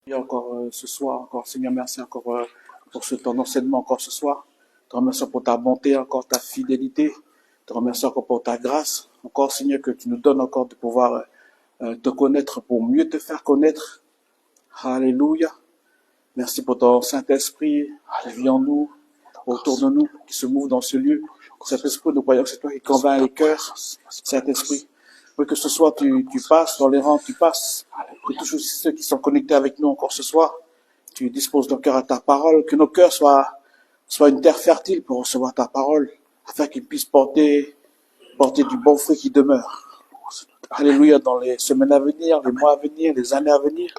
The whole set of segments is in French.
Et encore ce soir, encore Seigneur, merci encore pour ce temps d'enseignement encore ce soir. Te remercie pour ta bonté, encore ta fidélité. Te remercie encore pour ta grâce. Encore Seigneur, que tu nous donnes encore de pouvoir te connaître pour mieux te faire connaître. Alléluia. Merci pour ton Saint-Esprit. Vis en nous, autour de nous, qui se mouve dans ce lieu. Saint-Esprit, nous croyons que c'est toi qui convainc les cœurs. Saint-Esprit, oui, que ce soir tu passes dans les rangs, tu passes. Que tous ceux qui sont connectés avec nous encore ce soir, tu disposes nos cœurs à ta parole, que nos cœurs soient une terre fertile pour recevoir ta parole, afin qu'ils puissent porter du bon fruit qui demeure. Alléluia, dans les semaines à venir, les mois à venir, les années à venir,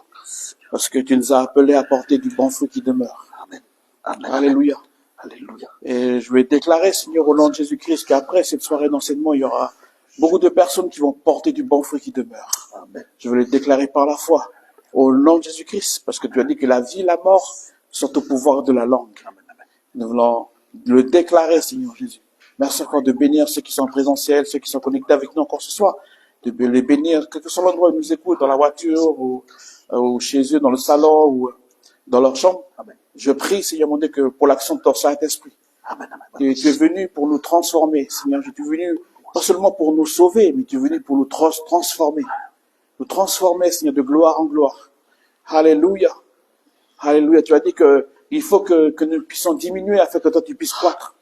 parce que tu nous as appelés à porter du bon fruit qui demeure. Amen. Amen. Alléluia. Alléluia. Et je vais déclarer, Seigneur, au nom de Jésus-Christ, qu'après cette soirée d'enseignement, il y aura beaucoup de personnes qui vont porter du bon fruit qui demeure. Amen. Je veux le déclarer par la foi, au nom de Jésus-Christ, parce que tu as dit que la vie et la mort sont au pouvoir de la langue. Amen. Amen. Nous voulons le déclarer, Seigneur Jésus. Merci encore de bénir ceux qui sont présentiels, ceux qui sont connectés avec nous encore ce soir, de les bénir, quel que soit l'endroit où ils nous écoutent, dans la voiture, ou chez eux, dans le salon, ou dans leur chambre. Amen. Je prie, Seigneur mon Dieu, que pour l'action de ton Saint-Esprit, Amen. Amen. tu es venu pour nous transformer, Seigneur. Tu es venu pas seulement pour nous sauver, mais tu es venu pour nous transformer. Nous transformer, Seigneur, de gloire en gloire. Alléluia. Alléluia. Tu as dit que il faut que nous puissions diminuer afin que toi tu puisses croître.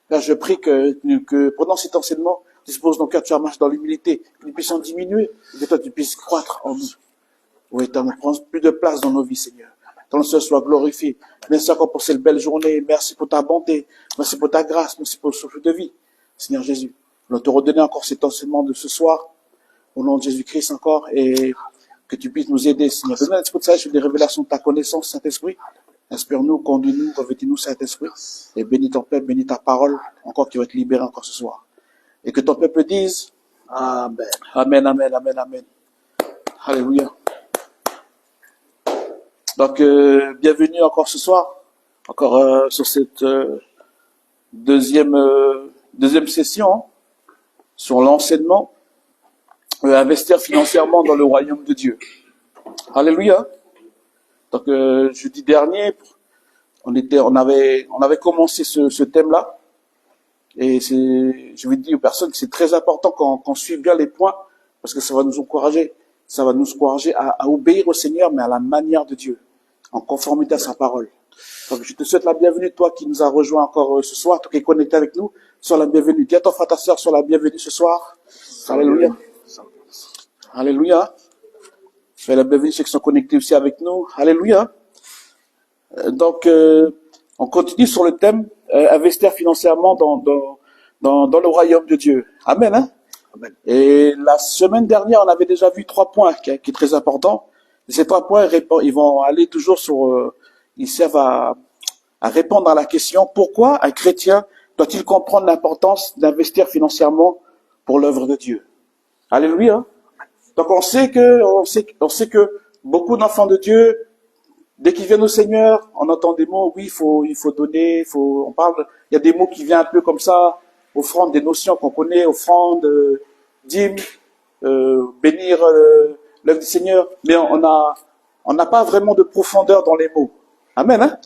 Là, je prie que pendant cet enseignement, dispose nos cœurs, tu marches dans l'humilité, que nous puissions diminuer et que toi tu puisses croître en nous. Oui, tu prends plus de place dans nos vies, Seigneur. Ton nom soit glorifié. Merci encore pour cette belle journée. Merci pour ta bonté. Merci pour ta grâce. Merci pour le souffle de vie. Seigneur Jésus, nous te redonner encore cet enseignement de ce soir. Au nom de Jésus-Christ encore. Et que tu puisses nous aider, Seigneur. Donne-nous l'esprit de sagesse et des révélations de ta connaissance, Saint-Esprit. Inspire-nous, conduis-nous, revêtis-nous, Saint-Esprit. Et bénis ton peuple, bénis ta parole. Encore qui va être libérée encore ce soir. Et que ton peuple dise Amen. Amen, amen, amen, amen. Alléluia. Donc, bienvenue encore ce soir, encore sur cette deuxième session sur l'enseignement, investir financièrement dans le royaume de Dieu. Alléluia. Donc, jeudi dernier, on avait commencé ce thème-là, et je vais dire aux personnes que c'est très important qu'on suive bien les points, parce que ça va nous encourager. Ça va nous encourager à obéir au Seigneur, mais à la manière de Dieu, en conformité à sa parole. Donc, je te souhaite la bienvenue, toi qui nous as rejoint encore ce soir, toi qui es connecté avec nous, sois la bienvenue. Dis à ton frère, ta sœur, sois la bienvenue ce soir. Alléluia. Alléluia. Fais la bienvenue ceux qui sont connectés aussi avec nous. Alléluia. Donc, on continue sur le thème, investir financièrement dans le royaume de Dieu. Amen, hein? Amen. Et la semaine dernière, on avait déjà vu 3 points qui est très important. Et ces 3 points, ils vont aller toujours ils servent à répondre à la question, pourquoi un chrétien doit-il comprendre l'importance d'investir financièrement pour l'œuvre de Dieu? Alléluia. Donc on sait que beaucoup d'enfants de Dieu, dès qu'ils viennent au Seigneur, on entend des mots, oui, il faut donner, il y a des mots qui viennent un peu comme ça, offrande, des notions qu'on connaît, offrande, dîme, bénir l'œuvre du Seigneur, mais on n'a pas vraiment de profondeur dans les mots. Amen, hein?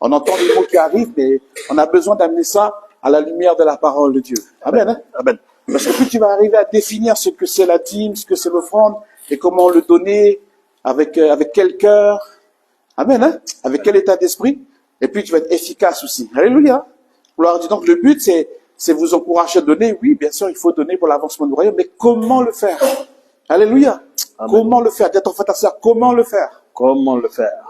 On entend les mots qui arrivent, mais on a besoin d'amener ça à la lumière de la parole de Dieu. Amen, hein? Amen. Parce que plus tu vas arriver à définir ce que c'est la dîme, ce que c'est l'offrande, et comment le donner, avec quel cœur, amen, hein? Avec quel état d'esprit, et puis tu vas être efficace aussi. Alléluia. Gloire à Dieu. Donc le but, c'est vous encourager à donner. Oui, bien sûr, il faut donner pour l'avancement du royaume, mais comment le faire? Alléluia. Amen. Comment le faire? Dis à ton frère, ta sœur, comment le faire? Comment le faire?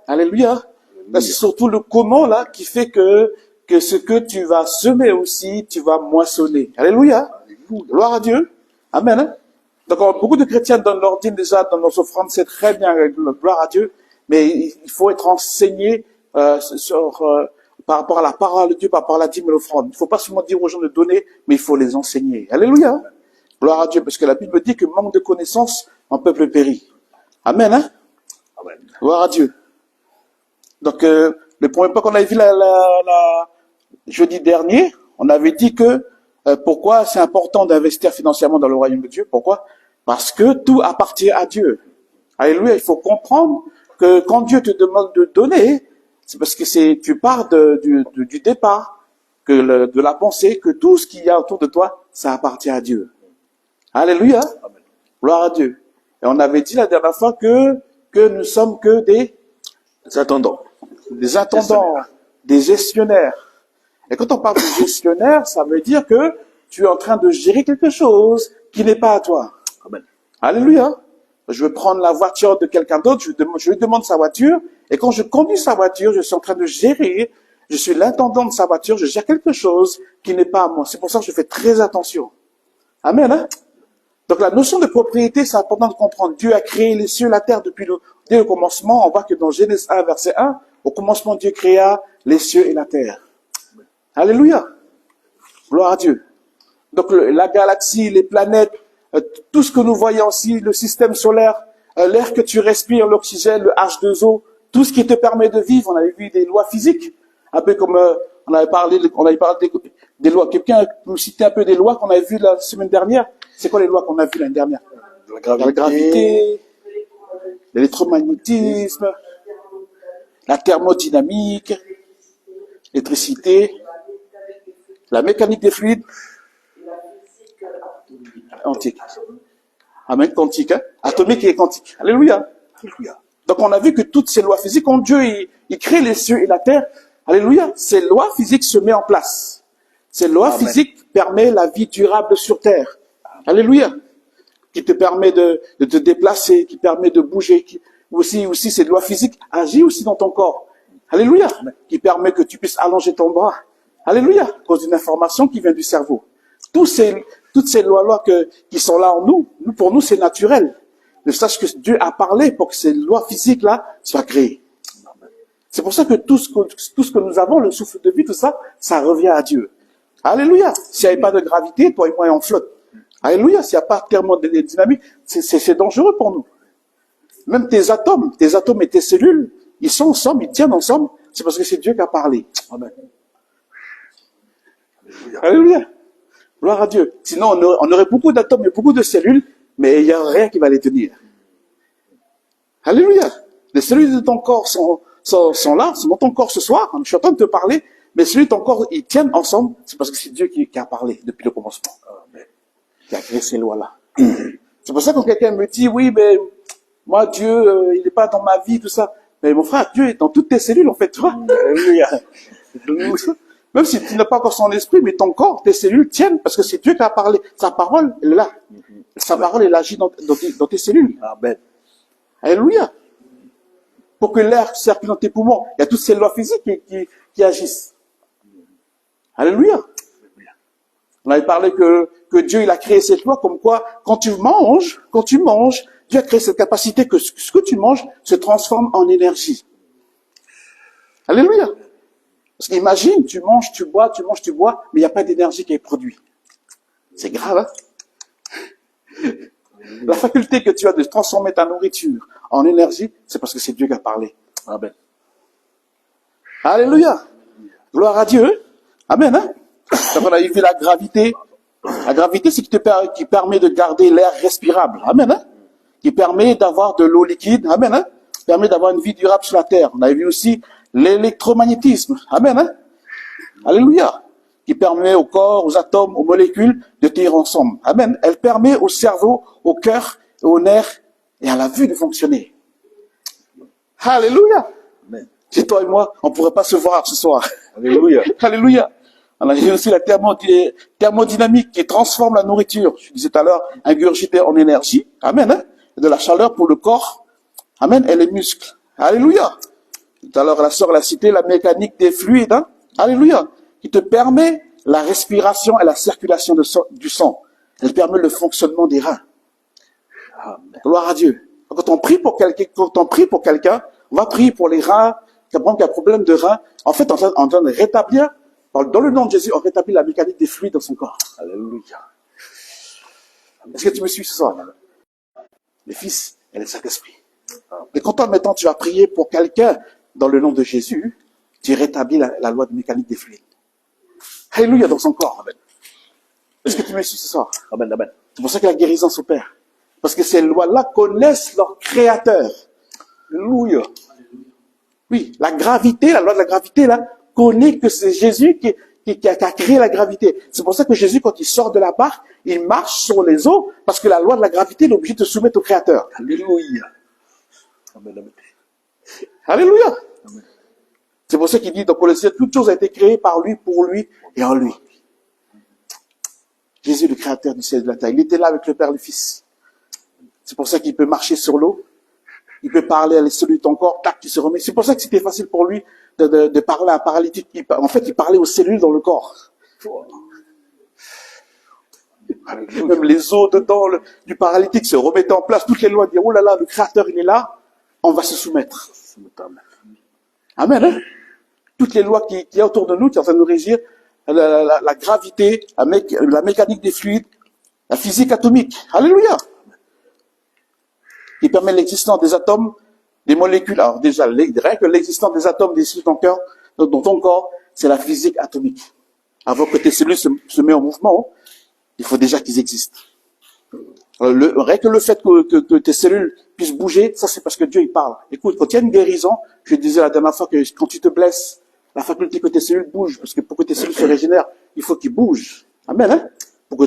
Alléluia. Là, c'est surtout le comment, là, qui fait que ce que tu vas semer aussi, tu vas moissonner. Alléluia. Gloire à Dieu. Amen, hein? Donc, beaucoup de chrétiens donnent leur dîme déjà dans nos offrandes, c'est très bien, gloire à Dieu, mais il faut être enseigné par rapport à la parole de Dieu, par rapport à la dîme et l'offrande. Il ne faut pas seulement dire aux gens de donner, mais il faut les enseigner. Alléluia. Gloire à Dieu, parce que la Bible dit que manque de connaissance, un peuple périt. Amen, hein? Amen. Gloire à Dieu. Donc, le premier point qu'on avait vu jeudi dernier, on avait dit que pourquoi c'est important d'investir financièrement dans le royaume de Dieu. Pourquoi? Parce que tout appartient à Dieu. Alléluia. Il faut comprendre que quand Dieu te demande de donner, c'est parce que tu pars du départ, de la pensée, que tout ce qu'il y a autour de toi, ça appartient à Dieu. Alléluia. Amen. Gloire à Dieu. Et on avait dit la dernière fois que nous sommes que des Attendons. intendants, des gestionnaires. Et quand on parle de gestionnaire, ça veut dire que tu es en train de gérer quelque chose qui n'est pas à toi. Amen. Alléluia. Je veux prendre la voiture de quelqu'un d'autre, je lui demande sa voiture, et quand je conduis sa voiture, je suis en train de gérer, je suis l'intendant de sa voiture, je gère quelque chose qui n'est pas à moi. C'est pour ça que je fais très attention. Amen, hein? Donc la notion de propriété, c'est important de comprendre. Dieu a créé les cieux et la terre dès le commencement. On voit que dans Genèse 1, verset 1, au commencement, Dieu créa les cieux et la terre. Alléluia. Gloire à Dieu. Donc la galaxie, les planètes, tout ce que nous voyons ici, le système solaire, l'air que tu respires, l'oxygène, le H2O, tout ce qui te permet de vivre. On avait vu des lois physiques, un peu comme on avait parlé des lois. Quelqu'un nous citait un peu des lois qu'on avait vues la semaine dernière. C'est quoi les lois qu'on a vues l'année dernière? La gravité, l'électromagnétisme, la thermodynamique, l'électricité, la mécanique des fluides, quantique. Amen, quantique, hein? Atomique et quantique. Alléluia. Alléluia. Donc on a vu que toutes ces lois physiques, quand Dieu il crée les cieux et la terre, alléluia, ces lois physiques se mettent en place. Ces lois Amen. physiques permettent la vie durable sur terre. Alléluia. Qui te permet de te déplacer, qui permet de bouger, aussi ces lois physiques agissent aussi dans ton corps. Alléluia. Qui permet que tu puisses allonger ton bras. Alléluia. À cause d'une information qui vient du cerveau. Toutes ces lois qui sont là en nous, pour nous, c'est naturel. Mais sache que Dieu a parlé pour que ces lois physiques-là soient créées. C'est pour ça que tout ce que nous avons, le souffle de vie, tout ça, ça revient à Dieu. Alléluia. S'il n'y avait pas de gravité, toi et moi, on flotte. Alléluia. S'il n'y a pas de thermodynamique, c'est dangereux pour nous. Même tes atomes et tes cellules, ils sont ensemble, ils tiennent ensemble. C'est parce que c'est Dieu qui a parlé. Amen. Alléluia. Gloire à Dieu. Sinon, on aurait beaucoup d'atomes et beaucoup de cellules, mais il n'y a rien qui va les tenir. Alléluia. Les cellules de ton corps sont là, sont dans ton corps ce soir. Je suis en train de te parler, mais les cellules de ton corps, ils tiennent ensemble. C'est parce que c'est Dieu qui a parlé depuis le commencement. Qui a créé ces lois-là. C'est pour ça que quand quelqu'un me dit, oui, mais moi, Dieu, il n'est pas dans ma vie, tout ça. Mais mon frère, Dieu est dans toutes tes cellules, en fait, tu vois. Alléluia. Même si tu n'as pas encore son esprit, mais ton corps, tes cellules tiennent, parce que c'est Dieu qui a parlé. Sa parole, elle est là. Sa parole, elle agit dans tes cellules. Amen. Alléluia. Pour que l'air circule dans tes poumons, il y a toutes ces lois physiques qui agissent. Alléluia. On avait parlé que Dieu, il a créé cette loi comme quoi, quand tu manges, Dieu a créé cette capacité que ce que tu manges se transforme en énergie. Alléluia. Parce qu'imagine, tu manges, tu bois, mais il n'y a pas d'énergie qui est produite. C'est grave, hein? La faculté que tu as de transformer ta nourriture en énergie, c'est parce que c'est Dieu qui a parlé. Amen. Alléluia. Gloire à Dieu. Amen, hein? Donc on a vu la gravité. La gravité, c'est qui permet de garder l'air respirable. Amen, hein? Qui permet d'avoir de l'eau liquide. Amen, hein? Qui permet d'avoir une vie durable sur la terre. On a vu aussi l'électromagnétisme. Amen, hein? Alléluia. Qui permet au corps, aux atomes, aux molécules de tenir ensemble. Amen. Elle permet au cerveau, au cœur, aux nerfs et à la vue de fonctionner. Alléluia. Amen. Si toi et moi, on ne pourrait pas se voir ce soir. Alléluia. Alléluia. On a vu aussi la thermodynamique qui transforme la nourriture. Je disais tout à l'heure, ingurgitée en énergie. Amen. Hein? De la chaleur pour le corps. Amen. Et les muscles. Alléluia. Tout à l'heure, la sœur l'a cité, la mécanique des fluides. Hein? Alléluia. Qui te permet la respiration et la circulation du sang. Elle permet le fonctionnement des reins. Amen. Gloire à Dieu. Quand on prie pour quelqu'un, on va prier pour les reins, quelqu'un qui a un problème de reins. En fait, on est en train de rétablir, dans le nom de Jésus, on rétablit la mécanique des fluides dans son corps. Alléluia. Est-ce que tu me suis ce soir? Les fils et les Saint-Esprit. Et quand toi, maintenant, tu vas prier pour quelqu'un dans le nom de Jésus, tu rétablis la loi de mécanique des fluides. Alléluia dans son corps. Amen. Est-ce que tu me suis ce soir? Amen. Amen. C'est pour ça que la guérison s'opère. Parce que ces lois-là connaissent leur créateur. Alléluia. Oui, la gravité, la loi de la gravité, là, connaît que c'est Jésus qui a créé la gravité. C'est pour ça que Jésus, quand il sort de la barque, il marche sur les eaux, parce que la loi de la gravité, il est obligé de se soumettre au Créateur. Alléluia. Amen, amen. Alléluia. C'est pour ça qu'il dit dans Colossiens, toute chose a été créée par lui, pour lui et en lui. Jésus, le créateur du ciel et de la terre, il était là avec le Père et le Fils. C'est pour ça qu'il peut marcher sur l'eau. Il peut parler à celui de ton corps, tac, qui se remet. C'est pour ça que c'était facile pour lui de parler à un paralytique. En fait, il parlait aux cellules dans le corps. Même les os dedans du paralytique se remettaient en place. Toutes les lois disaient, oh là là, le créateur, il est là. On va se soumettre. Amen. Hein? Toutes les lois qui y a autour de nous, qui sont en train de nous régir, la gravité, la mécanique des fluides, la physique atomique. Alléluia. Qui permet l'existence des atomes, des molécules. Alors déjà, rien que l'existence des atomes des cellules dans ton corps, c'est la physique atomique. Avant que tes cellules se mettent en mouvement, il faut déjà qu'ils existent. Rien que le fait que tes cellules puissent bouger, ça c'est parce que Dieu il parle. Écoute, quand il y a une guérison, je disais la dernière fois que quand tu te blesses, la faculté que tes cellules bougent, parce que pour que tes cellules se régénèrent, il faut qu'ils bougent. Amen, hein? Pour que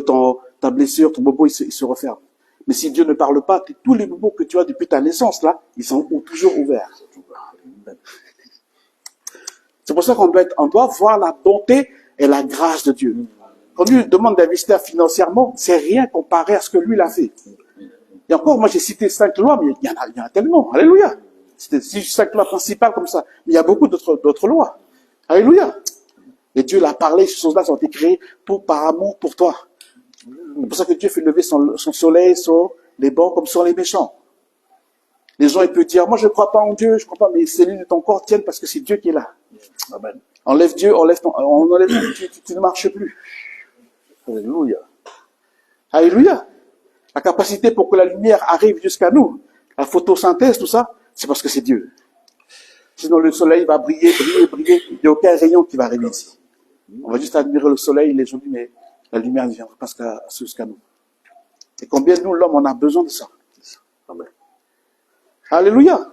ta blessure, ton bobo, il se referme. Mais si Dieu ne parle pas, tous les bobos que tu as depuis ta naissance, là, ils sont toujours ouverts. C'est pour ça qu'on doit voir la bonté et la grâce de Dieu. Quand Dieu demande d'investir financièrement, c'est rien comparé à ce que lui l'a fait. Et encore, moi j'ai cité 5 lois, mais il y en a tellement. Alléluia. C'était 5 lois principales comme ça. Mais il y a beaucoup d'autres lois. Alléluia. Et Dieu l'a parlé, ces choses-là ont été créées par amour pour toi. C'est pour ça que Dieu fait lever son soleil sur les bons comme sur les méchants. Les gens, ils peuvent dire, moi je ne crois pas en Dieu, je ne crois pas, mais les cellules de ton corps tiennent parce que c'est Dieu qui est là. Amen. Enlève Dieu, on enlève tu ne marches plus. Alléluia. Alléluia. La capacité pour que la lumière arrive jusqu'à nous, la photosynthèse, tout ça, c'est parce que c'est Dieu. Sinon le soleil va briller, il n'y a aucun rayon qui va arriver ici. On va juste admirer le soleil, les journées, mais la lumière ne viendra pas jusqu'à nous. Et combien nous, l'homme, on a besoin de ça. Amen. Alléluia.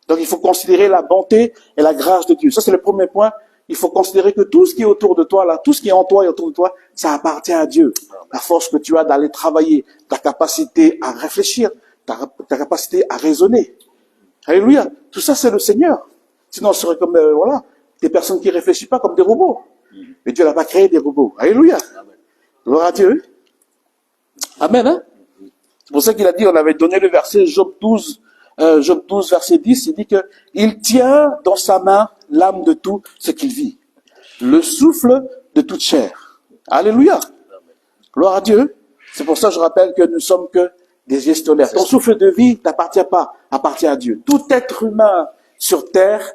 Donc il faut considérer la bonté et la grâce de Dieu. Ça c'est le premier point. Il faut considérer que tout ce qui est autour de toi, là, tout ce qui est en toi et autour de toi, ça appartient à Dieu. La force que tu as d'aller travailler, ta capacité à réfléchir, ta capacité à raisonner. Alléluia. Tout ça, c'est le Seigneur. Sinon, on serait comme, des personnes qui réfléchissent pas comme des robots. Mais Dieu n'a pas créé des robots. Alléluia. Gloire à Dieu. Amen, hein? C'est pour ça qu'il a dit, on avait donné le verset Job 12, verset 10, il dit que il tient dans sa main l'âme de tout ce qu'il vit, le souffle de toute chair. Alléluia. Gloire à Dieu. C'est pour ça que je rappelle que nous sommes que des gestionnaires. Ton souffle de vie n'appartient pas, appartient à Dieu. Tout être humain sur terre,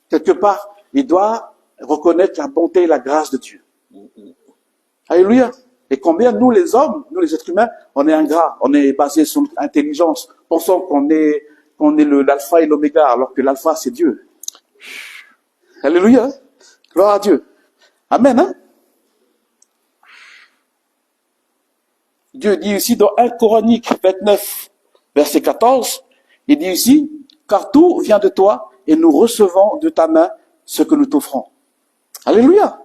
quelque part, il doit reconnaître la bonté et la grâce de Dieu. Alléluia. Et combien nous les hommes, nous les êtres humains, on est ingrats, on est basé sur notre intelligence, pensant qu'on est l'alpha et l'oméga, alors que l'alpha c'est Dieu. Alléluia. Gloire à Dieu. Amen. Hein? Dieu dit ici dans 1 Chronique 29, verset 14, il dit ici, car tout vient de toi et nous recevons de ta main ce que nous t'offrons. Alléluia.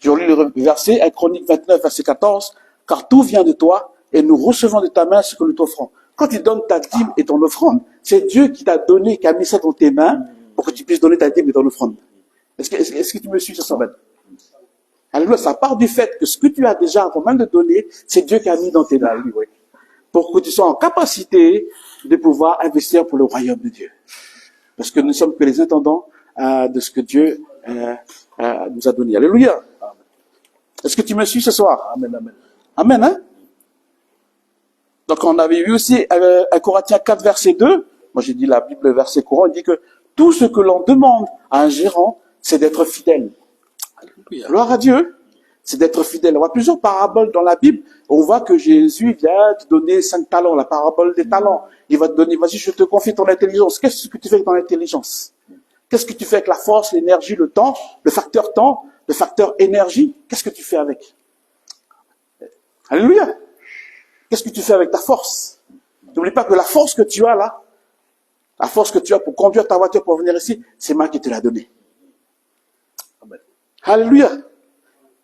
Je relis le verset 1 Chronique 29, verset 14, car tout vient de toi et nous recevons de ta main ce que nous t'offrons. Quand tu donnes ta dîme et ton offrande, c'est Dieu qui t'a donné, qui a mis ça dans tes mains pour que tu puisses donner ta dîme et ton offrande. Est-ce que tu me suis sur ça? Alléluia, ça part du fait que ce que tu as déjà en main de donner, c'est Dieu qui a mis dans tes mains. Oui. Pour que tu sois en capacité de pouvoir investir pour le royaume de Dieu. Parce que nous sommes que les intendants de ce que Dieu nous a donné. Alléluia. Est-ce que tu me suis ce soir? Amen, amen. Amen, hein? Donc on avait vu aussi 1 Corinthiens 4, verset 2. Moi j'ai dit la Bible, verset courant, il dit que tout ce que l'on demande à un gérant, c'est d'être fidèle. Alléluia. Gloire à Dieu. C'est d'être fidèle. On voit plusieurs paraboles dans la Bible. On voit que Jésus vient te donner 5 talents, la parabole des talents. Il va te donner, vas-y, je te confie ton intelligence. Qu'est-ce que tu fais avec ton intelligence? Qu'est-ce que tu fais avec la force, l'énergie, le temps, le facteur énergie? Qu'est-ce que tu fais avec? Alléluia. Qu'est-ce que tu fais avec ta force? N'oublie pas que la force que tu as là, La force que tu as pour conduire ta voiture pour venir ici, c'est moi qui te l'ai donnée. Amen. Alléluia.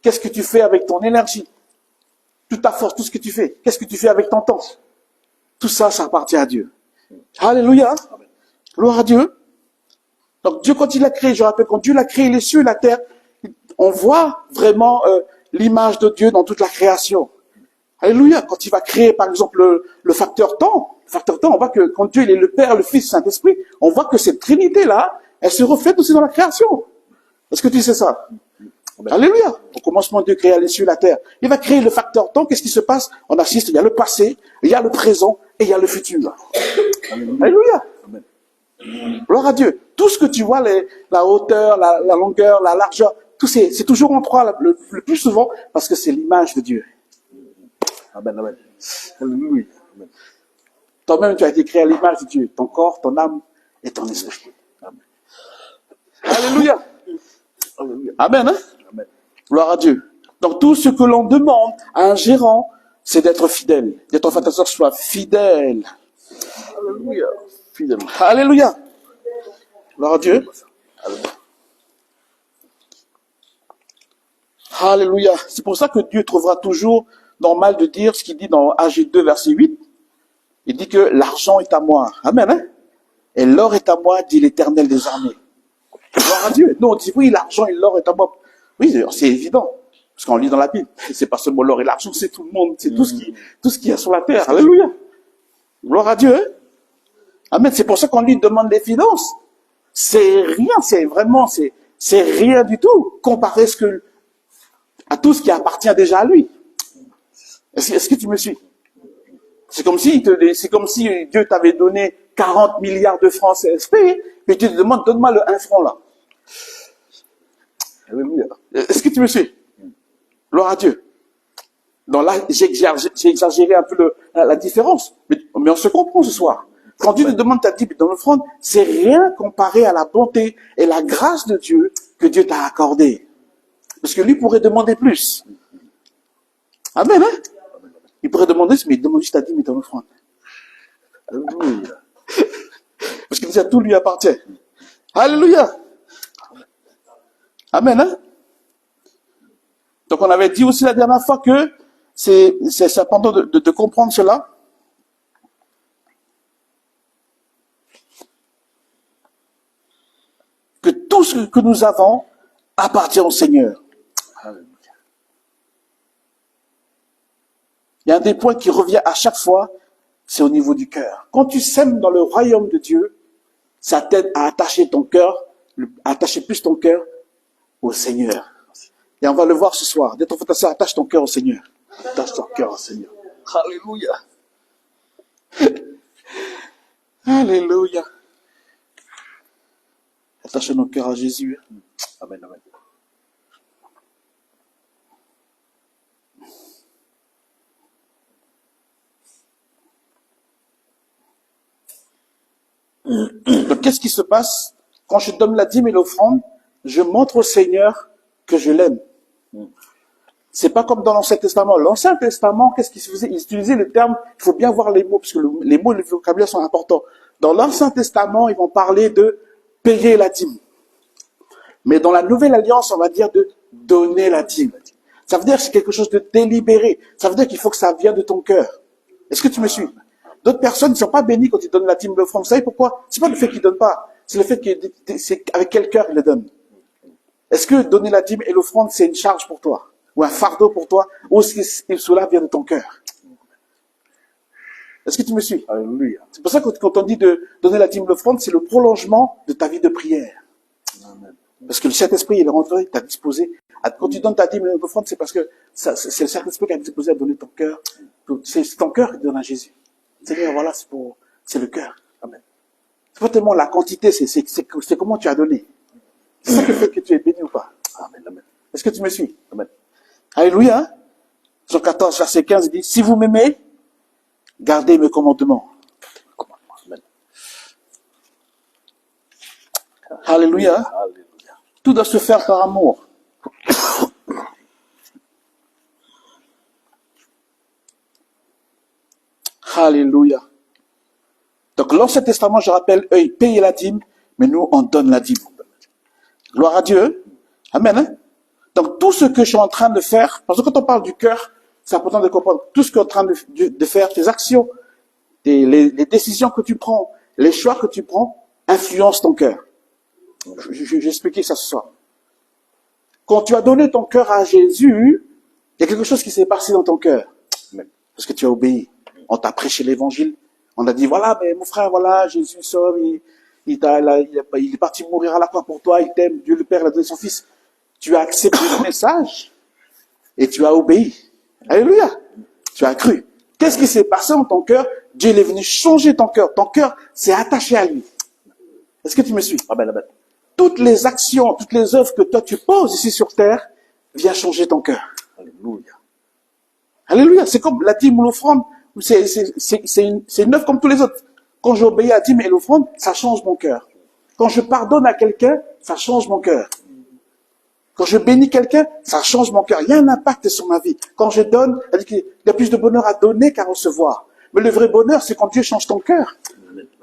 Qu'est-ce que tu fais avec ton énergie? Toute ta force, tout ce que tu fais. Qu'est-ce que tu fais avec ton temps? Tout ça, ça appartient à Dieu. Alléluia. Gloire à Dieu. Donc Dieu, quand il a créé, je rappelle, quand Dieu a créé les cieux et la terre, on voit vraiment l'image de Dieu dans toute la création. Alléluia. Quand il va créer, par exemple, le facteur temps, on voit que quand Dieu il est le Père, le Fils, le Saint-Esprit, on voit que cette Trinité-là, elle se reflète aussi dans la création. Est-ce que tu sais ça? Alléluia. Au commencement, Dieu créa les cieux et la terre. Il va créer le facteur temps. Qu'est-ce qui se passe? On assiste, il y a le passé, il y a le présent et il y a le futur. Alléluia. Gloire à Dieu. Tout ce que tu vois, la hauteur, la longueur, la largeur, tout c'est toujours en trois le plus souvent parce que c'est l'image de Dieu. Amen, amen. Alléluia. Amen. Toi-même, tu as été créé à l'image de Dieu. Ton corps, ton âme et ton esprit. Amen. Alléluia. Alléluia. Amen. Hein? Amen. Gloire à Dieu. Donc tout ce que l'on demande à un gérant, c'est d'être fidèle. Que ton frère, ta soeur soit fidèle. Alléluia. Fidèle. Alléluia. Gloire à Dieu. Alléluia. Alléluia. C'est pour ça que Dieu trouvera toujours normal de dire ce qu'il dit dans Ag 2, verset 8. Il dit que l'argent est à moi. Amen. Hein? Et l'or est à moi, dit l'Éternel des armées. Gloire à Dieu. Nous, on dit oui, l'argent et l'or est à moi. Oui, c'est évident. Parce qu'on lit dans la Bible. C'est pas seulement l'or et l'argent, c'est tout le monde. C'est tout ce qui est sur la terre. Alléluia. Gloire à Dieu. Hein? Amen. C'est pour ça qu'on lui demande des finances. C'est rien, c'est vraiment, c'est rien du tout comparé à tout ce qui appartient déjà à lui. Est-ce que tu me suis? C'est comme si Dieu t'avait donné 40 milliards de francs CFP, et tu te demandes, donne-moi le 1 franc là. Alléluia. Est-ce que tu me suis? Gloire à Dieu. Donc là, j'ai exagéré un peu la différence, mais on se comprend ce soir. Quand Dieu te demande ta dîme dans l'offrande, c'est rien comparé à la bonté et la grâce de Dieu que Dieu t'a accordé. Parce que lui pourrait demander plus. Amen, hein? Il pourrait demander, mais il demande juste ta dîme dans l'offrande. Alléluia. Parce que déjà tout lui appartient. Alléluia. Amen, hein? Donc on avait dit aussi la dernière fois que c'est important de comprendre cela. Que tout ce que nous avons appartient au Seigneur. Alléluia. Il y a un des points qui revient à chaque fois, c'est au niveau du cœur. Quand tu sèmes dans le royaume de Dieu, ça t'aide à attacher ton cœur, attacher plus ton cœur au Seigneur. Et on va le voir ce soir. Dès ton frère, ta sœur, attache ton cœur au Seigneur. Attache ton cœur au Seigneur. Alléluia. Alléluia. Attache nos cœurs à Jésus. Amen, amen. Donc, qu'est-ce qui se passe quand je donne la dîme et l'offrande? Je montre au Seigneur que je l'aime. C'est pas comme dans l'Ancien Testament. L'Ancien Testament, qu'est-ce qu'ils faisaient? Ils utilisaient le terme, il faut bien voir les mots, parce que les mots et le vocabulaire sont importants. Dans l'Ancien Testament, ils vont parler de payer la dîme. Mais dans la Nouvelle Alliance, on va dire de donner la dîme. Ça veut dire que c'est quelque chose de délibéré. Ça veut dire qu'il faut que ça vienne de ton cœur. Est-ce que tu me suis? D'autres personnes ne sont pas bénies quand ils donnent la dîme de l'offrande. Vous savez pourquoi? C'est pas le fait qu'ils donnent pas. C'est le fait que c'est avec quel cœur ils le donnent. Est-ce que donner la dîme et l'offrande, c'est une charge pour toi? Ou un fardeau pour toi? Ou est-ce que cela vient de ton cœur? Est-ce que tu me suis? Alléluia. C'est pour ça que quand on dit de donner la dîme et l'offrande, c'est le prolongement de ta vie de prière. Amen. Parce que le Saint-Esprit, il est rentré, il t'a disposé. Quand tu donnes ta dîme et l'offrande, c'est parce que c'est le Saint-Esprit qui a disposé à donner ton cœur. C'est ton cœur qui donne à Jésus. Seigneur, voilà, c'est le cœur. Amen. C'est pas tellement la quantité, c'est comment tu as donné. C'est ça qui fait que tu es béni ou pas. Amen, amen. Est-ce que tu me suis? Amen. Alléluia. Hein? Jean 14, verset 15, il dit, si vous m'aimez, gardez mes commandements. Amen. Alléluia. Hein? Alléluia. Tout doit se faire par amour. Alléluia. Donc l'Ancien Testament, je rappelle, eux, ils payaient la dîme, mais nous, on donne la dîme. Gloire à Dieu. Amen. Hein? Donc, tout ce que je suis en train de faire, parce que quand on parle du cœur, c'est important de comprendre tout ce que tu es en train de faire, tes actions, les décisions que tu prends, les choix que tu prends, influencent ton cœur. J'ai expliqué ça ce soir. Quand tu as donné ton cœur à Jésus, il y a quelque chose qui s'est passé dans ton cœur. Parce que tu as obéi. On t'a prêché l'évangile. On a dit, voilà, mais mon frère, voilà, Jésus sauve, il est parti mourir à la croix pour toi, il t'aime, Dieu le Père l'a donné son Fils. Tu as accepté le message et tu as obéi. Alléluia. Tu as cru. Qu'est-ce qui s'est passé dans ton cœur? Dieu est venu changer ton cœur. Ton cœur s'est attaché à lui. Est-ce que tu me suis? Amen, amen. Toutes les actions, toutes les œuvres que toi tu poses ici sur terre, viennent changer ton cœur. Alléluia. Alléluia. C'est comme la dîme ou l'offrande. C'est une œuvre comme tous les autres. Quand j'obéis à la dîme et l'offrande, ça change mon cœur. Quand je pardonne à quelqu'un, ça change mon cœur. Quand je bénis quelqu'un, ça change mon cœur. Il y a un impact sur ma vie. Quand je donne, il y a plus de bonheur à donner qu'à recevoir. Mais le vrai bonheur, c'est quand Dieu change ton cœur.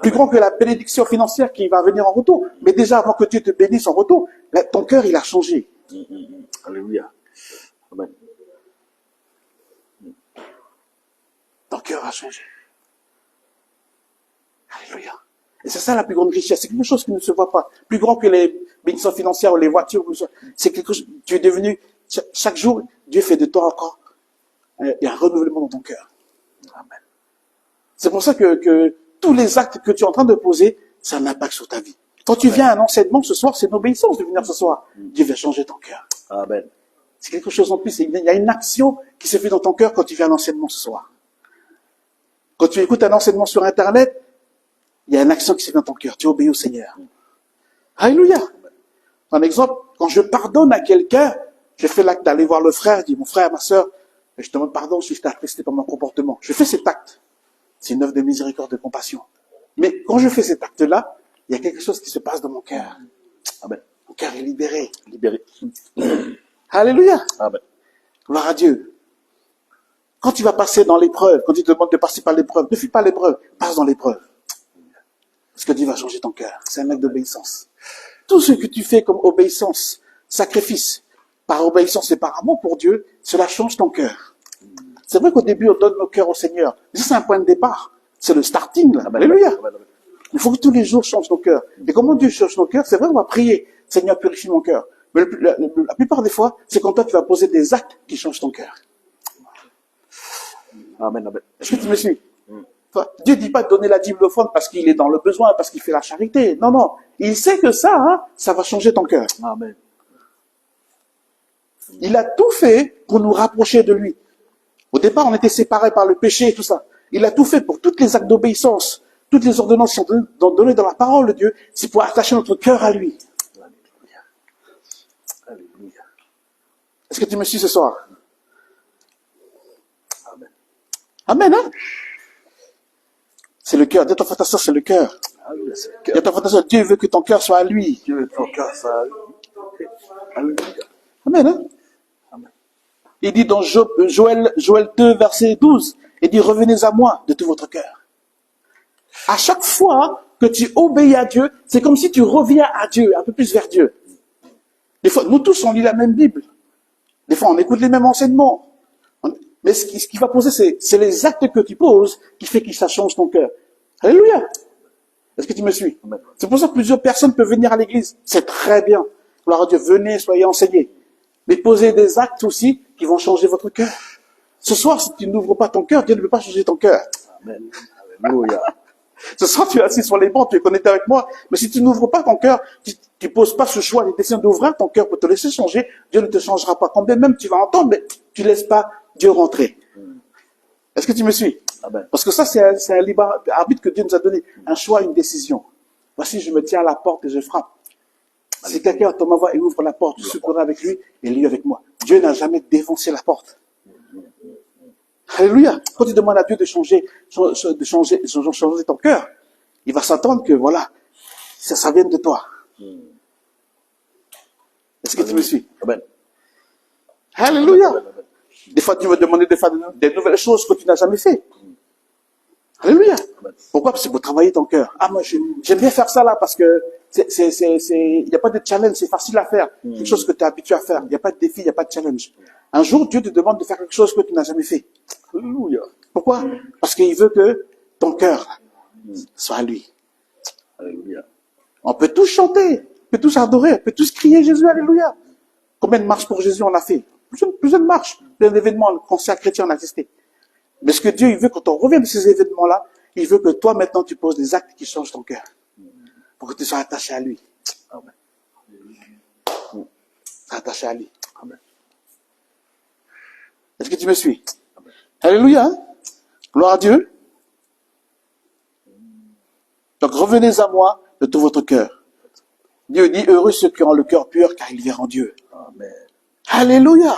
Plus grand que la bénédiction financière qui va venir en retour. Mais déjà, avant que Dieu te bénisse en retour, ton cœur, il a changé. Alléluia. Amen. Ton cœur a changé. Alléluia. Et c'est ça la plus grande richesse. C'est quelque chose qui ne se voit pas. Plus grand que les bénédictions financières ou les voitures. C'est quelque chose, tu es devenu, chaque jour, Dieu fait de toi encore. Il y a un renouvellement dans ton cœur. Amen. C'est pour ça que tous les actes que tu es en train de poser, ça a un impact sur ta vie. Quand tu viens à un enseignement ce soir, c'est une obéissance de venir ce soir. Dieu va changer ton cœur. Amen. C'est quelque chose en plus. Il y a une action qui se fait dans ton cœur quand tu viens à un enseignement ce soir. Quand tu écoutes un enseignement sur Internet, il y a une action qui se fait dans ton cœur. Tu obéis au Seigneur. Alléluia. Un exemple, quand je pardonne à quelqu'un, je fais l'acte d'aller voir le frère, je dis, mon frère, ma sœur, je te demande pardon si je t'ai attesté par mon comportement. Je fais cet acte. C'est une œuvre de miséricorde, de compassion. Mais quand je fais cet acte-là, il y a quelque chose qui se passe dans mon cœur. Amen. Mon cœur est libéré. Libéré. Alléluia. Amen. Gloire à Dieu. Quand tu vas passer dans l'épreuve, quand il te demande de passer par l'épreuve, ne fuis pas l'épreuve, passe dans l'épreuve. Parce que Dieu va changer ton cœur. C'est un acte d'obéissance. Tout ce que tu fais comme obéissance, sacrifice, par obéissance et par amour pour Dieu, cela change ton cœur. C'est vrai qu'au début, on donne nos cœurs au Seigneur. Mais ça, c'est un point de départ. C'est le starting, là. Alléluia. Il faut que tous les jours change nos cœurs. Et comment Dieu change nos cœurs? C'est vrai, on va prier. Seigneur, purifie mon cœur. Mais la plupart des fois, c'est quand toi, tu vas poser des actes qui changent ton cœur. Amen, amen. Est-ce que tu me suis? Dieu ne dit pas de donner la dîme l'offrande parce qu'il est dans le besoin, parce qu'il fait la charité. Non, non. Il sait que ça, ça va changer ton cœur. Amen. Il a tout fait pour nous rapprocher de lui. Au départ, on était séparés par le péché et tout ça. Il a tout fait pour toutes les actes d'obéissance, toutes les ordonnances qui sont données dans la parole de Dieu, c'est pour attacher notre cœur à lui. Alléluia. Alléluia. Est-ce que tu me suis ce soir? Amen. Amen, hein? C'est le cœur. Dis à ton frère, ta sœur, c'est le cœur. Alléluia. C'est le Dis cœur. à ton frère, ta sœur, Dieu veut que ton cœur soit à lui. Dieu est ton cœur, ça. Alléluia. Amen, hein? Amen. Il dit dans Joël 2, verset 12, il dit, revenez à moi de tout votre cœur. À chaque fois que tu obéis à Dieu, c'est comme si tu reviens à Dieu, un peu plus vers Dieu. Des fois, nous tous, on lit la même Bible. Des fois, on écoute les mêmes enseignements. Mais ce qui va poser, c'est les actes que tu poses qui fait que ça change ton cœur. Alléluia. Est-ce que tu me suis? Amen. C'est pour ça que plusieurs personnes peuvent venir à l'église. C'est très bien. Gloire à Dieu, venez, soyez enseignés. Mais posez des actes aussi qui vont changer votre cœur. Ce soir, si tu n'ouvres pas ton cœur, Dieu ne peut pas changer ton cœur. Amen. Alléluia. Ce soir, tu es assis sur les bancs, tu es connecté avec moi. Mais si tu n'ouvres pas ton cœur, tu poses pas ce choix, les décisions d'ouvrir ton cœur pour te laisser changer, Dieu ne te changera pas. Quand bien même tu vas entendre, mais tu laisses pas Dieu rentrer. Est-ce que tu me suis? Amen. Parce que ça, c'est un libre arbitre que Dieu nous a donné. Un choix, une décision. Voici, je me tiens à la porte et je frappe. Si quelqu'un entend ma voix et ouvre la porte, je secourrai avec lui et lui avec moi. Dieu n'a jamais défoncé la porte. Alléluia. Quand tu demandes à Dieu de changer ton cœur, il va s'attendre que, voilà, ça vienne de toi. Est-ce que tu me suis? Amen. Alléluia. Amen. Des fois, tu veux demander de faire des nouvelles choses que tu n'as jamais fait. Alléluia. Amen. Pourquoi? Parce qu'il faut travailler ton cœur. Ah, moi, j'aime bien faire ça là parce que il n'y a pas de challenge, c'est facile à faire. Quelque chose que tu es habitué à faire. Il n'y a pas de défi, il n'y a pas de challenge. Un jour, Dieu te demande de faire quelque chose que tu n'as jamais fait. Alléluia. Pourquoi? Parce qu'il veut que ton cœur soit à lui. Alléluia. On peut tous chanter, on peut tous adorer, on peut tous crier Jésus, alléluia. Combien de marches pour Jésus on a fait? Plusieurs de marches, plein d'événements, le concert chrétien on a assisté. Mais ce que Dieu, il veut, quand on revient de ces événements-là, il veut que toi, maintenant, tu poses des actes qui changent ton cœur. Pour que tu sois attaché à lui. Amen. Attaché à lui. Amen. Est-ce que tu me suis? Amen. Alléluia. Hein? Gloire à Dieu. Donc, revenez à moi de tout votre cœur. Dieu dit, heureux ceux qui ont le cœur pur, car ils verront Dieu. Amen. Alléluia.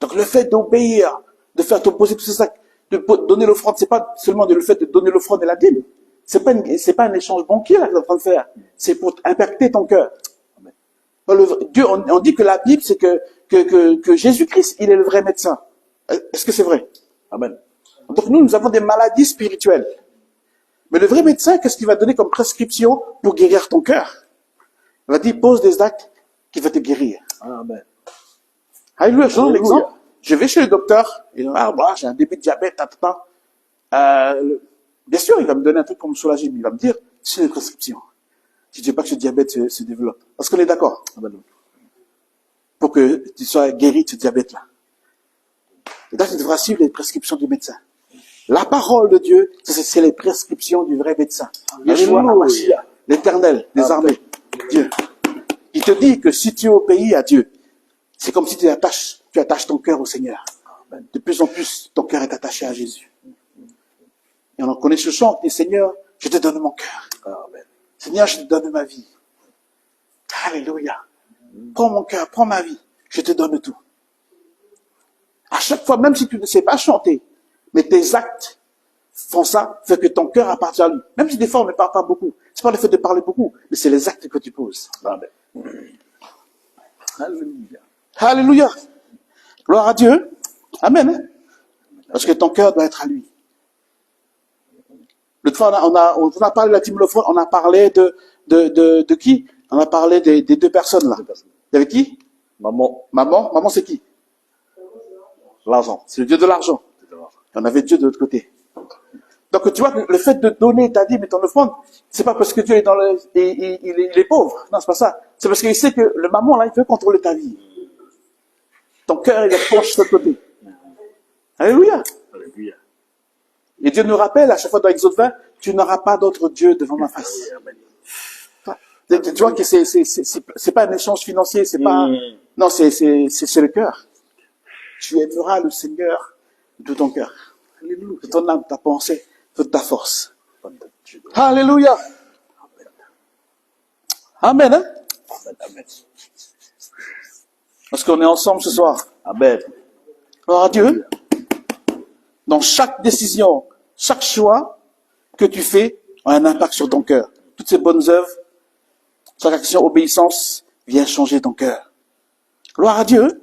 Donc, le fait d'obéir, de faire t'opposer tous ces actes, de donner l'offrande, c'est pas seulement le fait de donner l'offrande et la dîme. C'est pas un échange banquier là que tu es en train de faire. C'est pour impacter ton cœur. Dieu, on dit que la Bible, c'est que Jésus-Christ, il est le vrai médecin. Est-ce que c'est vrai? Amen. Donc nous avons des maladies spirituelles. Mais le vrai médecin, qu'est-ce qu'il va donner comme prescription pour guérir ton cœur? Il va dire, pose des actes qui vont te guérir. Amen. Alléluia, je donne l'exemple. Je vais chez le docteur, et j'ai un début de diabète, bien sûr, il va me donner un truc pour me soulager, mais il va me dire, c'est une prescription. Je ne dis pas que ce diabète se développe. Parce qu'on est d'accord. Pour que tu sois guéri de ce diabète-là. Et là, tu devras suivre les prescriptions du médecin. La parole de Dieu, c'est les prescriptions du vrai médecin. Yeshua HaMashiach, l'Éternel des armées, Dieu. Il te dit que si tu obéis à Dieu, c'est comme si tu attaches ton cœur au Seigneur. De plus en plus, ton cœur est attaché à Jésus. Et on en connaît ce chant, dit Seigneur, je te donne mon cœur. Amen. Seigneur, je te donne ma vie. Alléluia. Prends mon cœur, prends ma vie. Je te donne tout. À chaque fois, même si tu ne sais pas chanter, mais tes actes font ça, fait que ton cœur appartient à lui. Même si des fois on ne parle pas beaucoup. C'est pas le fait de parler beaucoup, mais c'est les actes que tu poses. Amen. Alléluia. Alléluia. Gloire à Dieu. Amen. Parce que ton cœur doit être à lui. L'autre fois, on a parlé de la team Lofron, on a parlé de qui? On a parlé des deux personnes là. Il y avait qui? Maman, c'est qui? L'argent. C'est le Dieu de l'argent. On avait Dieu de l'autre côté. Donc tu vois, le fait de donner ta dîme et ton offrande, c'est pas parce que Dieu est il est pauvre. Non, c'est pas ça. C'est parce qu'il sait que le maman là, il veut contrôler ta vie. Ton cœur, il est penché de l'autre côté. Alléluia. Alléluia. Et Dieu nous rappelle à chaque fois dans Exode 20, tu n'auras pas d'autre Dieu devant ma face. Tu vois que c'est pas un échange financier, c'est pas, non, c'est le cœur. Tu aimeras le Seigneur de ton cœur, de ton âme, ta pensée, de ta force. Alléluia. Amen, hein? Amen. Parce qu'on est ensemble ce soir. Amen. Gloire à Dieu. Dans chaque décision, chaque choix que tu fais a un impact sur ton cœur. Toutes ces bonnes œuvres, chaque action, obéissance, vient changer ton cœur. Gloire à Dieu.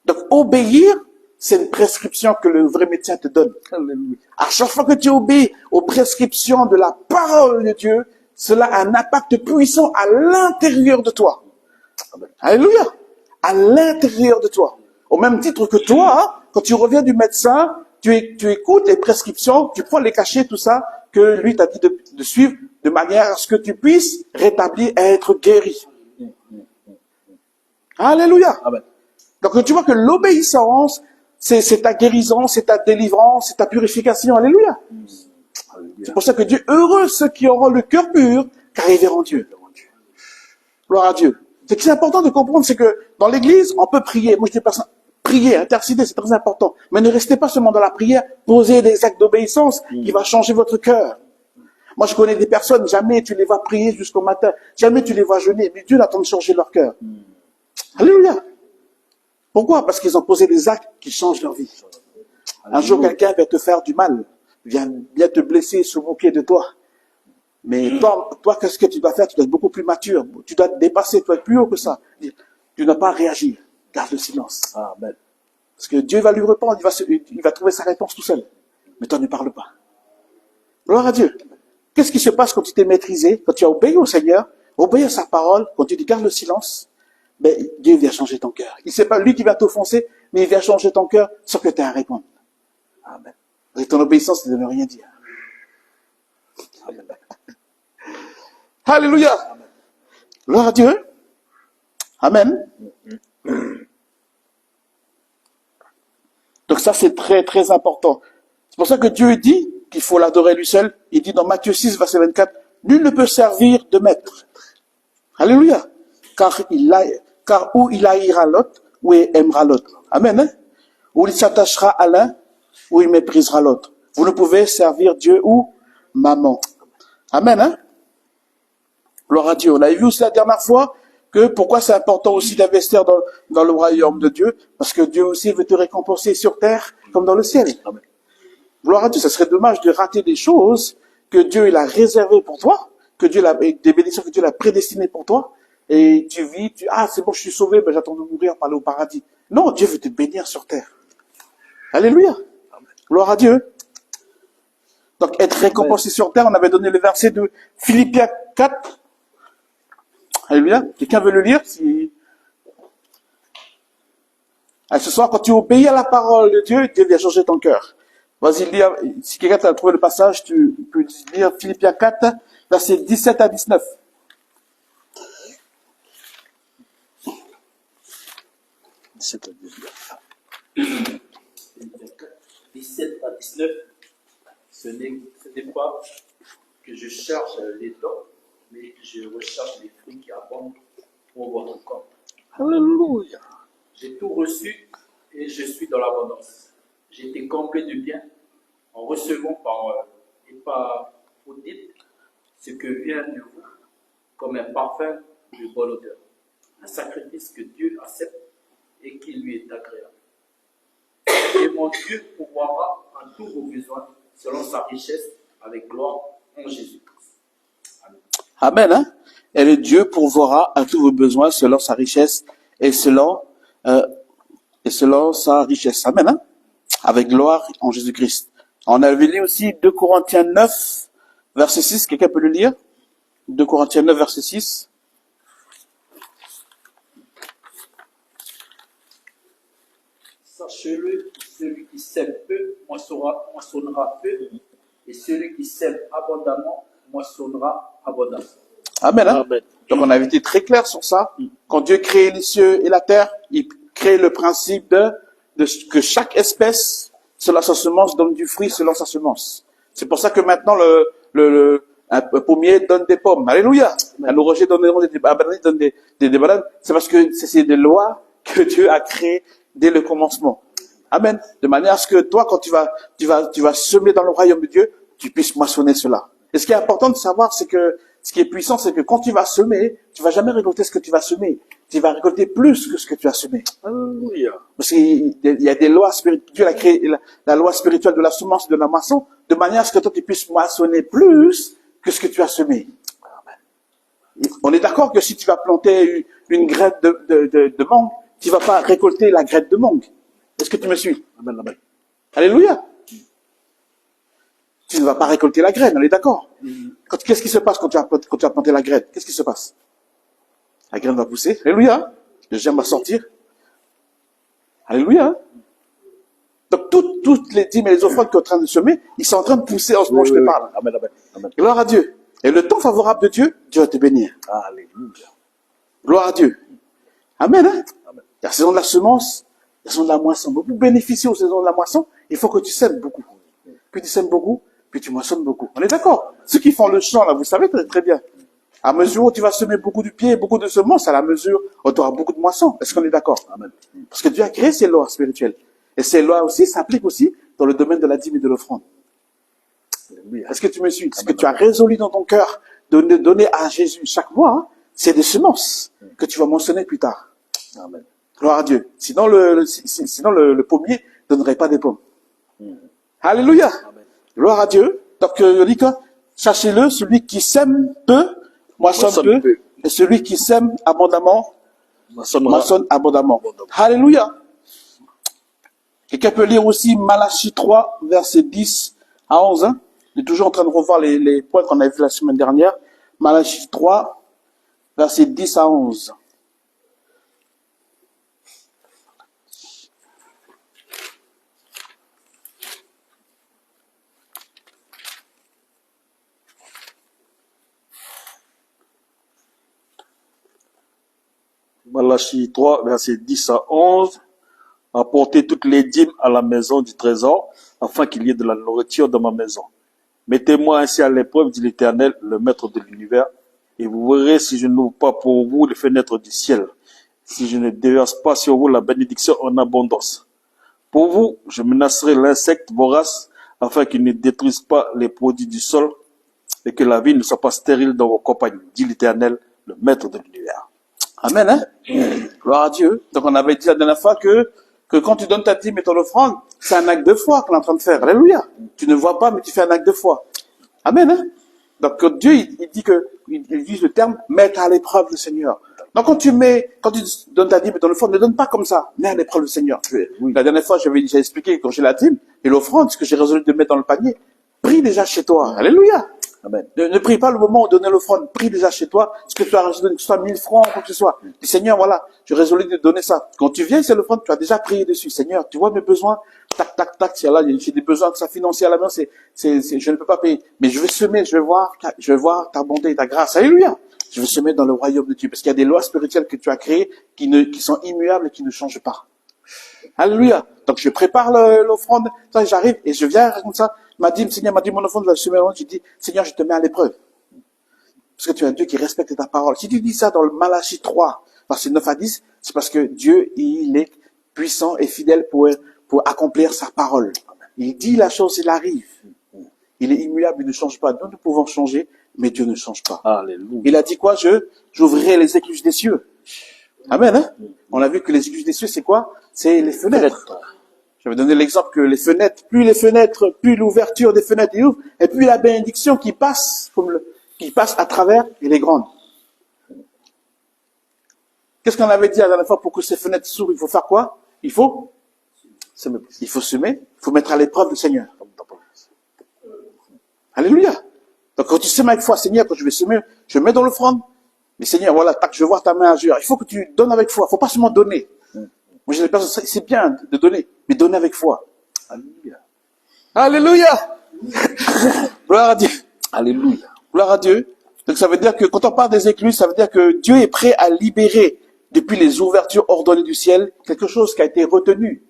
Donc, obéir, c'est une prescription que le vrai médecin te donne. Alléluia. À chaque fois que tu obéis aux prescriptions de la parole de Dieu, cela a un impact puissant à l'intérieur de toi. Amen. Alléluia. À l'intérieur de toi. Au même titre que toi, quand tu reviens du médecin, tu écoutes les prescriptions, tu prends les cachets, tout ça, que lui t'a dit de suivre, de manière à ce que tu puisses rétablir et être guéri. Alléluia. Amen. Donc tu vois que l'obéissance, c'est ta guérison, c'est ta délivrance, c'est ta purification. Alléluia. C'est pour ça que Dieu, heureux ceux qui auront le cœur pur, car ils verront Dieu. Gloire à Dieu. Ce qui est important de comprendre, c'est que dans l'église, on peut prier. Moi, je dis personne, prier, intercéder, c'est très important. Mais ne restez pas seulement dans la prière, posez des actes d'obéissance qui va changer votre cœur. Moi, je connais des personnes, jamais tu les vois prier jusqu'au matin, jamais tu les vois jeûner, mais Dieu attend de changer leur cœur. Alléluia. Pourquoi? Parce qu'ils ont posé des actes qui changent leur vie. Un jour, quelqu'un va te faire du mal, vient te blesser, se moquer de toi. Mais toi, qu'est-ce que tu dois faire? Tu dois être beaucoup plus mature. Tu dois te dépasser, tu dois être plus haut que ça. Tu ne dois pas réagir. Garde le silence. Amen. Parce que Dieu va lui répondre, il va trouver sa réponse tout seul. Mais toi, ne parle pas. Gloire à Dieu. Qu'est-ce qui se passe quand tu t'es maîtrisé, quand tu as obéi au Seigneur, obéi à sa parole, quand tu gardes le silence? Ben, Dieu vient changer ton cœur. Il sait pas lui qui va t'offenser, mais il vient changer ton cœur sans que tu aies à répondre. Amen. Et ton obéissance, c'est de ne rien dire. Amen. Alléluia. Amen. Gloire à Dieu. Amen. Donc ça, c'est très, très important. C'est pour ça que Dieu dit qu'il faut l'adorer lui seul. Il dit dans Matthieu 6, verset 24, nul ne peut servir de maître. Alléluia. Car où il haïra l'autre, ou il aimera l'autre. Amen. Hein? Ou il s'attachera à l'un, ou il méprisera l'autre. Vous ne pouvez servir Dieu ou maman. Amen. Hein? Gloire à Dieu. On a vu aussi la dernière fois que pourquoi c'est important aussi d'investir dans le royaume de Dieu, parce que Dieu aussi veut te récompenser sur terre comme dans le ciel. Amen. Gloire à Dieu. Ça serait dommage de rater des choses que Dieu il a réservées pour toi, que Dieu l'a, des bénédictions que Dieu l'a prédestinées pour toi, et tu vis, c'est bon, je suis sauvé, ben j'attends de mourir pour aller au paradis. Non, Dieu veut te bénir sur terre. Alléluia. Amen. Gloire à Dieu. Donc, être récompensé sur terre, on avait donné le verset de Philippiens 4. Alléluia. Quelqu'un veut le lire? Ce soir, quand tu obéis à la parole de Dieu, Dieu vient changer ton cœur. Vas-y, lire. Si quelqu'un t'a trouvé le passage, tu peux lire Philippiens 4, versets 17 à 19. 17 à 19. 17 à 19, ce n'est pas que je cherche les dons, mais que je recherche les fruits qui abondent pour votre corps. Alléluia. J'ai tout reçu et je suis dans l'abondance. J'ai été complet de bien en recevant par audit ce que vient de vous comme un parfum de bonne odeur, un sacrifice que Dieu accepte et qui lui est agréable. Et mon Dieu pourvoira à tous vos besoins selon sa richesse avec gloire en Jésus-Christ. Amen. Amen. Hein? Et le Dieu pourvoira à tous vos besoins selon sa richesse et selon sa richesse. Amen. Hein? Avec gloire en Jésus-Christ. On avait lu aussi 2 Corinthiens 9, verset 6. Quelqu'un peut le lire? 2 Corinthiens 9, verset 6. Sachez-le, celui qui sème peu moissonnera peu, et celui qui sème abondamment moissonnera abondamment. Amen. Hein? Amen. Donc on avait été très clair sur ça. Quand Dieu crée les cieux et la terre, il crée le principe de que chaque espèce, selon sa semence, donne du fruit selon sa semence. C'est pour ça que maintenant un pommier donne des pommes. Alléluia. Un oranger donne des bananes, donne des bananes. C'est parce que c'est des lois que Dieu a créées dès le commencement. Amen. De manière à ce que toi, quand tu vas semer dans le royaume de Dieu, tu puisses moissonner cela. Et ce qui est important de savoir, c'est que ce qui est puissant, c'est que quand tu vas semer, tu vas jamais récolter ce que tu vas semer. Tu vas récolter plus que ce que tu as semé. Alléluia. Parce qu'il y a des lois spirituelles. Dieu a créé la loi spirituelle de la semence et de la moisson, de manière à ce que toi, tu puisses moissonner plus que ce que tu as semé. On est d'accord que si tu vas planter une graine de mangue, tu vas pas récolter la graine de mangue. Est-ce que tu me suis? Amen, amen. Alléluia. Tu ne vas pas récolter la graine, on est d'accord? Qu'est-ce qui se passe quand tu as planté la graine? Qu'est-ce qui se passe? La graine va pousser. Alléluia. Le germe va sortir. Alléluia. Donc, toutes les dîmes et les offrandes que tu es en train de semer, ils sont en train de pousser en ce moment où je te parle. Amen, amen, amen. Gloire à Dieu. Et le temps favorable de Dieu, Dieu va te bénir. Alléluia. Gloire à Dieu. Amen. Hein? Amen. La saison de la semence, la saison de la moisson. Pour bénéficier aux saisons de la moisson, il faut que tu sèmes beaucoup. Puis tu sèmes beaucoup, puis tu moissonnes beaucoup. On est d'accord? Ceux qui font le champ, là, vous savez très, très bien. À mesure où tu vas semer beaucoup de pieds, beaucoup de semences, à la mesure où tu auras beaucoup de moissons. Est-ce qu'on est d'accord? Amen. Parce que Dieu a créé ces lois spirituelles. Et ces lois aussi s'appliquent aussi dans le domaine de la dîme et de l'offrande. Alléluia. Est-ce que tu me suis? Ce que tu as résolu dans ton cœur de donner à Jésus chaque mois, hein, c'est des semences que tu vas mentionner plus tard. Amen. Gloire à Dieu. Sinon, le pommier ne donnerait pas des pommes. Alléluia. Amen. Gloire à Dieu. Donc, il dit que, sachez-le, celui qui sème peu, moissonne peu, et celui qui sème abondamment, moissonne abondamment. Alléluia. Quelqu'un peut lire aussi Malachie 3, versets 10 à 11. Hein? On est toujours en train de revoir les points qu'on a vus la semaine dernière. Malachie 3, versets 10 à 11. Malachie 3, versets 10 à 11. Apportez toutes les dîmes à la maison du trésor, afin qu'il y ait de la nourriture dans ma maison. Mettez-moi ainsi à l'épreuve, dit l'Éternel, le Maître de l'univers, et vous verrez si je n'ouvre pas pour vous les fenêtres du ciel, si je ne déverse pas sur vous la bénédiction en abondance. Pour vous, je menacerai l'insecte vorace, afin qu'il ne détruise pas les produits du sol, et que la vie ne soit pas stérile dans vos campagnes, dit l'Éternel, le Maître de l'univers. Amen, hein? Gloire à Dieu. Donc on avait dit la dernière fois que quand tu donnes ta dîme et ton offrande, c'est un acte de foi qu'on est en train de faire. Alléluia. Tu ne vois pas, mais tu fais un acte de foi. Amen, hein? Donc Dieu, il dit il utilise le terme mettre à l'épreuve le Seigneur. Donc quand tu donnes ta dîme et ton offrande, ne donne pas comme ça. Mets à l'épreuve le Seigneur. Oui. La dernière fois, j'avais expliqué quand j'ai la dîme et l'offrande, ce que j'ai résolu de mettre dans le panier. Prie déjà chez toi. Alléluia. Amen. Ne prie pas le moment où donner l'offrande. Prie déjà chez toi. Ce que tu as résolu, que ce soit 1000 francs, quoi que ce soit. Dis, Seigneur, voilà, je résolu de donner ça. Quand tu viens, c'est l'offrande, tu as déjà prié dessus. Seigneur, tu vois mes besoins. Tac, tac, tac. C'est là, j'ai des besoins que ça financier à la main, je ne peux pas payer. Mais je vais semer, je vais voir ta bonté et ta grâce. Alléluia. Je vais semer dans le royaume de Dieu. Parce qu'il y a des lois spirituelles que tu as créées qui sont immuables et qui ne changent pas. Alléluia. Donc je prépare l'offrande, ça j'arrive et je viens comme ça. Seigneur m'a dit mon offrande va se mettre. Je dis Seigneur, je te mets à l'épreuve. Parce que tu es un Dieu qui respecte ta parole. Si tu dis ça dans le Malachie 3, verset 9 à 10, c'est parce que Dieu, il est puissant et fidèle pour accomplir sa parole. Il dit la chose, il arrive. Il est immuable, il ne change pas. Nous pouvons changer, mais Dieu ne change pas. Alléluia. Il a dit quoi? J'ouvrirai les écluses des cieux. Amen, hein? On a vu que les écluses des cieux, c'est quoi? C'est les fenêtres. Je vais donner l'exemple que plus l'ouverture des fenêtres est ouvre, et plus la bénédiction qui passe à travers, elle est grande. Qu'est-ce qu'on avait dit la dernière fois pour que ces fenêtres s'ouvrent? Il faut faire quoi? Il faut semer, il faut mettre à l'épreuve le Seigneur. Alléluia. Donc quand tu sèmes avec foi, Seigneur, quand je vais semer, je mets dans l'offrande. Mais Seigneur, voilà, tac, je veux voir ta main agir. Il faut que tu donnes avec foi. Il ne faut pas seulement donner. Moi, j'ai des personnes, c'est bien de donner, mais donner avec foi. Alléluia. Alléluia. Gloire à Dieu. Alléluia. Gloire à Dieu. Donc ça veut dire que quand on parle des écluses, ça veut dire que Dieu est prêt à libérer, depuis les ouvertures ordonnées du ciel, quelque chose qui a été retenu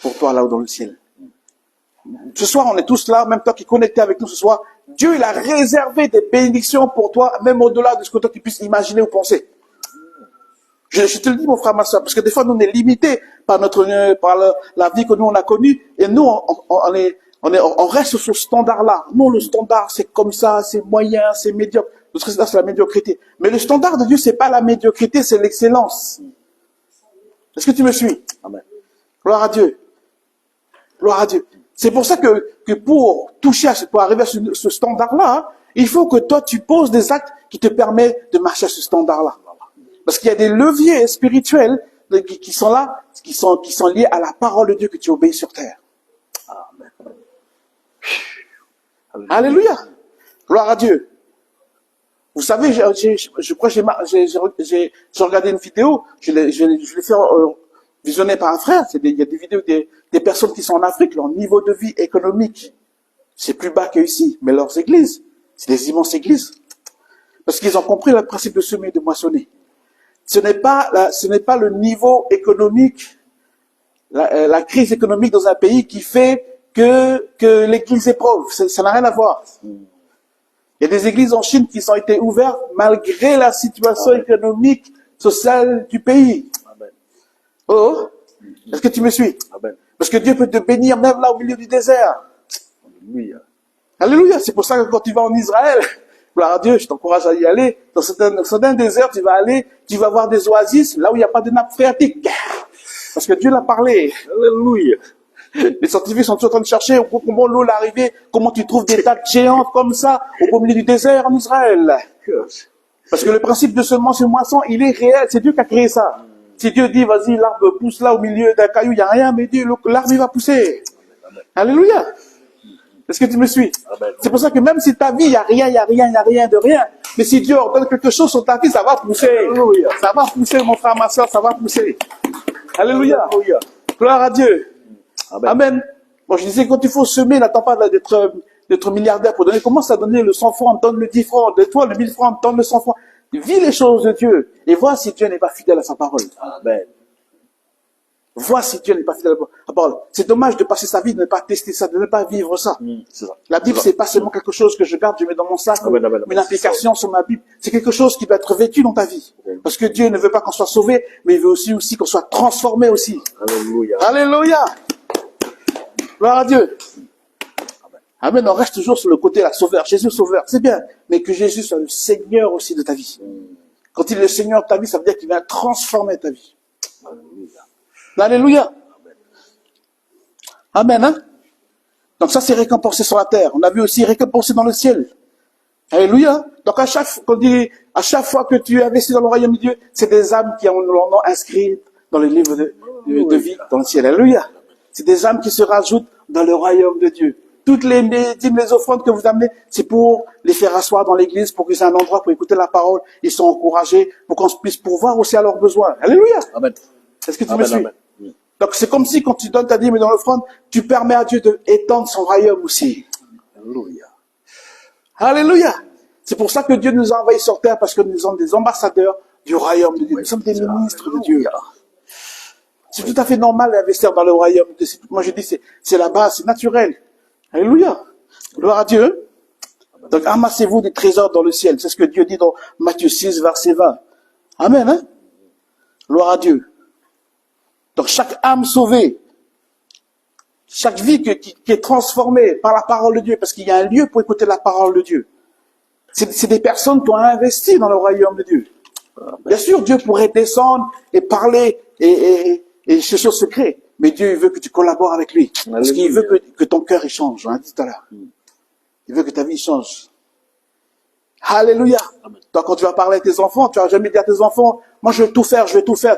pour toi là-haut dans le ciel. Ce soir, on est tous là, même toi qui es connecté avec nous ce soir. Dieu, il a réservé des bénédictions pour toi, même au-delà de ce que toi tu puisses imaginer ou penser. Je te le dis, mon frère, ma soeur, parce que des fois, nous, on est limités par la vie que nous, on a connue, et nous, on reste sur ce standard-là. Nous, le standard, c'est comme ça, c'est moyen, c'est médiocre. Notre standard, c'est la médiocrité. Mais le standard de Dieu, c'est pas la médiocrité, c'est l'excellence. Est-ce que tu me suis? Amen. Gloire à Dieu. Gloire à Dieu. C'est pour ça que pour arriver à ce standard-là, il faut que toi, tu poses des actes qui te permettent de marcher à ce standard-là. Parce qu'il y a des leviers spirituels qui sont là, qui sont liés à la parole de Dieu que tu obéis sur terre. Amen. Alléluia. Gloire à Dieu. Vous savez, je crois que j'ai regardé une vidéo, je l'ai fait visionner par un frère. Il y a des vidéos des personnes qui sont en Afrique, leur niveau de vie économique, c'est plus bas qu'ici, mais leurs églises, c'est des immenses églises. Parce qu'ils ont compris le principe de semer et de moissonner. Ce n'est pas le niveau économique, la crise économique dans un pays qui fait que l'église est pauvre. Ça n'a rien à voir. Il y a des églises en Chine qui ont été ouvertes malgré la situation économique, sociale du pays. Amen. Oh, est-ce que tu me suis? Amen. Parce que Dieu peut te bénir même là au milieu du désert. Alléluia. Alléluia. C'est pour ça que quand tu vas en Israël, gloire à Dieu, je t'encourage à y aller. Dans certains déserts, tu vas voir des oasis, là où il n'y a pas de nappe phréatique. Parce que Dieu l'a parlé. Alléluia. Les scientifiques sont toujours en train de chercher comment l'eau est arrivée, comment tu trouves des tables géantes comme ça au milieu du désert en Israël. Parce que le principe de semence et moisson, il est réel. C'est Dieu qui a créé ça. Si Dieu dit, vas-y, l'arbre pousse là au milieu d'un caillou, il n'y a rien, mais Dieu, l'arbre, il va pousser. Alléluia. Est-ce que tu me suis? Amen. C'est pour ça que même si ta vie, il n'y a rien, il n'y a rien, il n'y a rien de rien, mais si Dieu ordonne quelque chose sur ta vie, ça va pousser. Alléluia. Ça va pousser, mon frère, ma soeur, ça va pousser. Alléluia. Alléluia. Gloire à Dieu. Amen. Amen. Bon, je disais, quand il faut semer, n'attends pas d'être milliardaire pour donner. Commence à donner le 100 francs, donne le 10 francs, de toi le 1000 francs, donne le 100 francs. Vis les choses de Dieu et vois si Dieu n'est pas fidèle à sa parole. Amen. Vois si Dieu n'est pas fidèle à sa parole. C'est dommage de passer sa vie, de ne pas tester ça, de ne pas vivre ça. C'est ça. La Bible, c'est pas seulement quelque chose que je garde, je mets dans mon sac, Amen, amen, mais amen. l'application sur ma Bible, c'est quelque chose qui doit être vécu dans ta vie. Parce que Dieu ne veut pas qu'on soit sauvé, mais il veut aussi qu'on soit transformé aussi. Alléluia. Alléluia. Gloire à Dieu. Amen. On reste toujours sur le côté là, sauveur. Jésus sauveur, c'est bien. Mais que Jésus soit le Seigneur aussi de ta vie. Quand il est le Seigneur de ta vie, ça veut dire qu'il vient transformer ta vie. Alléluia. Alléluia. Amen, hein? Donc ça, c'est récompensé sur la terre. On a vu aussi récompensé dans le ciel. Alléluia. Donc à chaque fois que tu investis dans le royaume de Dieu, c'est des âmes qui ont leur nom inscrit dans le livre de vie dans le ciel. Alléluia. C'est des âmes qui se rajoutent dans le royaume de Dieu. Toutes les dîmes, les offrandes que vous amenez, c'est pour les faire asseoir dans l'église, pour qu'ils aient un endroit pour écouter la parole. Ils sont encouragés, pour qu'on puisse pourvoir aussi à leurs besoins. Alléluia. Amen. Est-ce que tu Amen, me suis? amen. Donc c'est comme si quand tu donnes ta dîme dans l'offrande, tu permets à Dieu d'étendre son royaume aussi. Alléluia. Alléluia. C'est pour ça que Dieu nous a envoyés sur terre, parce que nous sommes des ambassadeurs du royaume de Dieu. Nous sommes des ministres de Dieu. C'est tout à fait normal d'investir dans le royaume. Moi je dis, c'est la base, c'est naturel. Alléluia. Gloire à Dieu. Donc amassez-vous des trésors dans le ciel. C'est ce que Dieu dit dans Matthieu 6, verset 20. Amen. Hein? Gloire à Dieu. Donc chaque âme sauvée, chaque vie qui est transformée par la parole de Dieu, parce qu'il y a un lieu pour écouter la parole de Dieu. C'est des personnes qui ont investi dans le royaume de Dieu. Bien sûr, Dieu pourrait descendre et parler et chercher au secret. Mais Dieu, il veut que tu collabores avec lui. Parce qu'il veut que ton cœur il change. On a dit tout à l'heure. Il veut que ta vie change. Alléluia. Donc quand tu vas parler à tes enfants, tu vas jamais dire à tes enfants, moi je vais tout faire,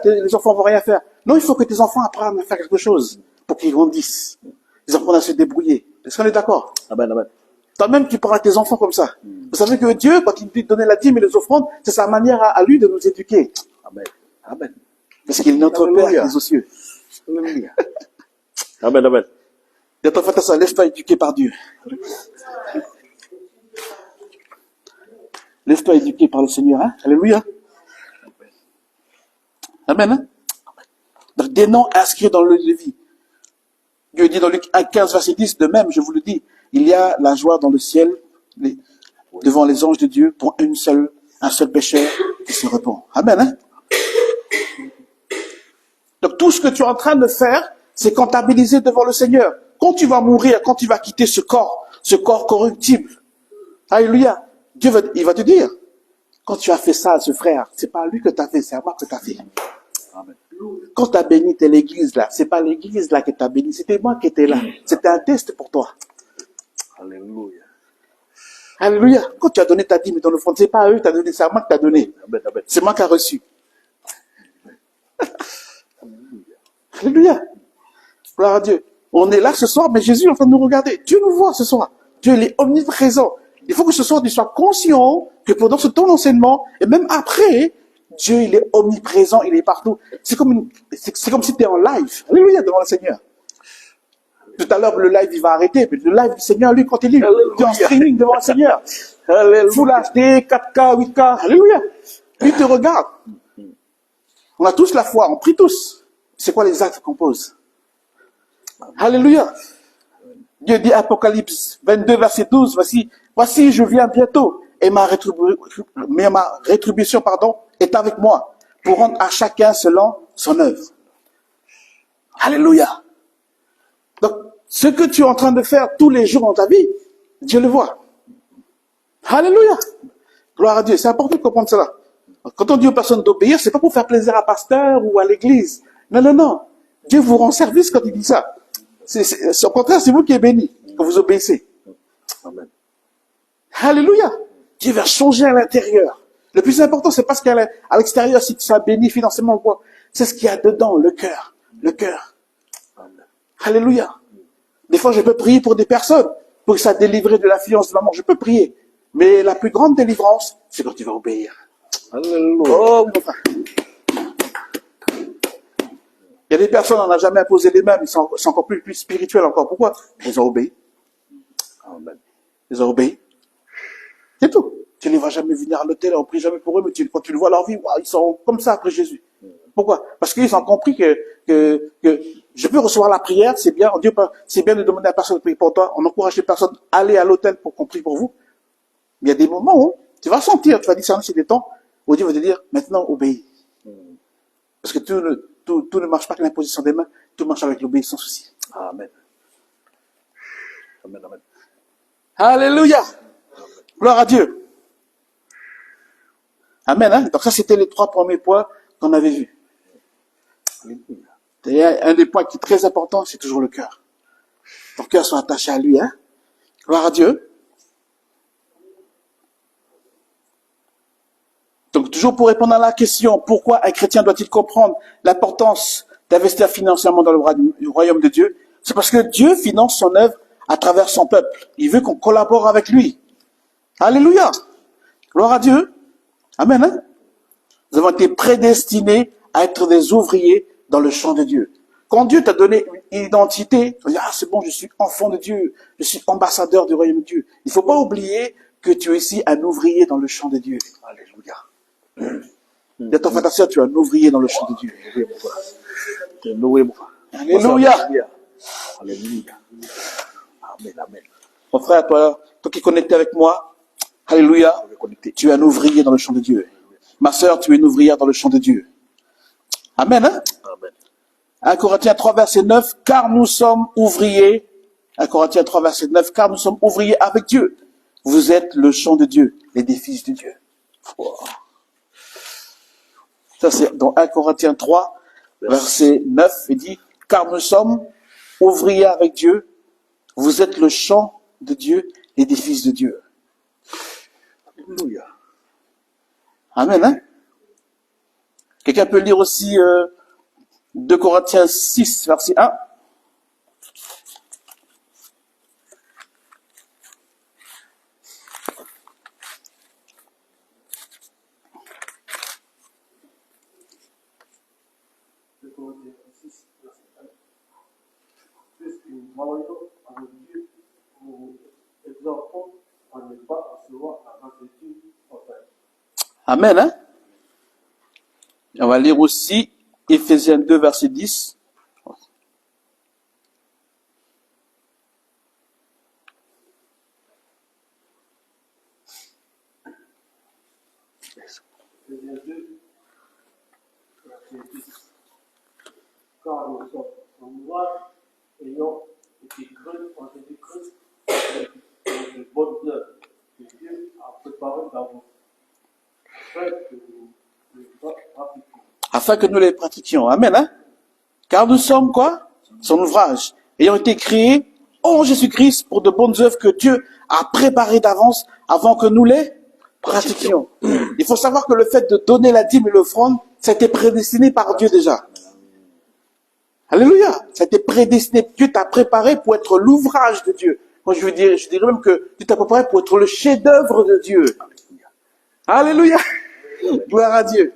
les enfants vont rien faire. Non, il faut que tes enfants apprennent à faire quelque chose pour qu'ils grandissent. Ils apprennent à se débrouiller. Est-ce qu'on est d'accord? Amen, amen. Toi-même, tu parles à tes enfants comme ça. Vous savez que Dieu, quand il dit de donner la dîme et les offrandes, c'est sa manière à lui de nous éduquer. Amen. Amen. Parce qu'il est notre Père qui est aux cieux. Alléluia. Amen, amen. Dis à ton frère, ça, laisse-toi éduquer par Dieu. Laisse-toi éduquer par le Seigneur. Hein? Alléluia. Amen. Hein? Donc, des noms inscrits dans le livre de vie. Dieu dit dans Luc 15, verset 10, de même, je vous le dis, il y a la joie dans le ciel, devant les anges de Dieu, pour un seul pécheur qui se repent. Amen. Hein? Donc, tout ce que tu es en train de faire, c'est comptabiliser devant le Seigneur. Quand tu vas mourir, quand tu vas quitter ce corps corruptible, alléluia, Dieu il va te dire, quand tu as fait ça à ce frère, c'est pas lui que tu as fait, c'est à moi que tu as fait. Amen. Quand tu as béni, t'es l'église là. C'est pas l'église là qui t'a béni, c'était moi qui étais là. C'était un test pour toi. Alléluia. Alléluia. Quand tu as donné ta dîme dans le fond, c'est pas à eux que tu as donné, c'est à moi que tu as donné. Amen, amen. C'est moi qui ai reçu. Alléluia. Gloire à Dieu. On est là ce soir, mais Jésus est en train de nous regarder. Dieu nous voit ce soir. Dieu il est omniprésent. Il faut que ce soir tu sois conscient que pendant ce temps d'enseignement, et même après, Dieu il est omniprésent, il est partout. C'est comme si tu es en live. Alléluia, devant le Seigneur. Tout à l'heure, le live, il va arrêter, mais le live du Seigneur, lui, continue. Tu es en streaming devant le Seigneur. Full HD, 4K, 8K. Alléluia. Lui, il te regarde. On a tous la foi, on prie tous. C'est quoi les actes qu'on pose? Alléluia. Dieu dit, Apocalypse 22, verset 12, voici, je viens bientôt, et ma rétribution, est avec moi, pour rendre à chacun selon son œuvre. Alléluia. Donc, ce que tu es en train de faire tous les jours dans ta vie, Dieu le voit. Alléluia. Gloire à Dieu. C'est important de comprendre cela. Quand on dit aux personnes d'obéir, c'est pas pour faire plaisir à pasteur ou à l'église. Non, non, non. Dieu vous rend service quand il dit ça. Au contraire, c'est vous qui êtes bénis, quand vous obéissez. Amen. Alléluia. Dieu va changer à l'intérieur. Le plus important, c'est pas ce qu'il y a à l'extérieur, si tu sois béni financièrement ou quoi. C'est ce qu'il y a dedans, le cœur. Le cœur. Amen. Alléluia. Des fois, je peux prier pour des personnes, pour que ça délivre de l'influence de maman. Je peux prier. Mais la plus grande délivrance, c'est quand tu vas obéir. Alléluia. Oh, mon frère. Il y a des personnes, on n'a jamais imposé les mains, mais sont encore plus spirituels encore. Pourquoi? Ils ont obéi. Amen. Ils ont obéi. C'est tout. Tu ne les vois jamais venir à l'hôtel, on prie jamais pour eux, mais quand tu le vois leur vie, wow, ils sont comme ça après Jésus. Pourquoi? Parce qu'ils ont compris que je peux recevoir la prière, c'est bien, Dieu, c'est bien de demander à la personne de prier pour toi. On encourage les personnes à aller à l'hôtel pour qu'on prie pour vous. Mais il y a des moments où tu vas sentir, tu vas discerner c'est des temps où Dieu va te dire, maintenant obéis. Parce que tout ne marche pas avec l'imposition des mains, tout marche avec l'obéissance aussi. Amen. Amen, amen. Alléluia. Gloire à Dieu. Amen. Hein? Donc ça, c'était les 3 premiers points qu'on avait vus. Et un des points qui est très important, c'est toujours le cœur. Ton cœur soit attaché à lui. Hein? Gloire à Dieu. Donc toujours pour répondre à la question, pourquoi un chrétien doit-il comprendre l'importance d'investir financièrement dans le royaume de Dieu? C'est parce que Dieu finance son œuvre à travers son peuple. Il veut qu'on collabore avec lui. Alléluia. Gloire à Dieu. Amen. Hein? Nous avons été prédestinés à être des ouvriers dans le champ de Dieu. Quand Dieu t'a donné une identité, tu vas dire, ah, c'est bon, je suis enfant de Dieu, je suis ambassadeur du royaume de Dieu. Il ne faut pas oublier que tu es aussi un ouvrier dans le champ de Dieu. Alléluia. Dis à ton frère, ta sœur, tu es un ouvrier dans le champ de Dieu. Alléluia. Alléluia. Amen, amen. Mon frère, toi qui es connecté avec moi, alléluia, tu es un ouvrier dans le champ de Dieu. Ma sœur, tu es une ouvrière dans le champ de Dieu. Amen, hein? Amen. 1 Corinthiens 3, verset 9, car nous sommes ouvriers. 1 Corinthiens 3, verset 9, car nous sommes ouvriers avec Dieu. Vous êtes le champ de Dieu, les fils de Dieu. Wow. Ça, c'est dans 1 Corinthiens 3, verset 9, il dit, car nous sommes ouvriers avec Dieu. Vous êtes le champ de Dieu, les fils de Dieu. Alléluia. Amen, hein? Quelqu'un peut lire aussi 2 Corinthiens 6, verset 1. Amen, hein? On va lire aussi Éphésiens 2, verset 10. Éphésiens 2, verset 10. Car nous sommes son ouvrage, ayant été créés en Jésus-Christ, pour de bonnes œuvres que Dieu a préparées d'avance, afin que nous les pratiquions. Amen, hein? Car nous sommes quoi? Son ouvrage, ayant été créés en Jésus-Christ pour de bonnes œuvres que Dieu a préparées d'avance avant que nous les pratiquions. Il faut savoir que le fait de donner la dîme et l'offrande, ça a été prédestiné par Dieu déjà. Alléluia. Ça a été prédestiné. Dieu t'a préparé pour être l'ouvrage de Dieu. Moi, je dirais même que Dieu t'a préparé pour être le chef-d'œuvre de Dieu. Alléluia. Gloire à Dieu.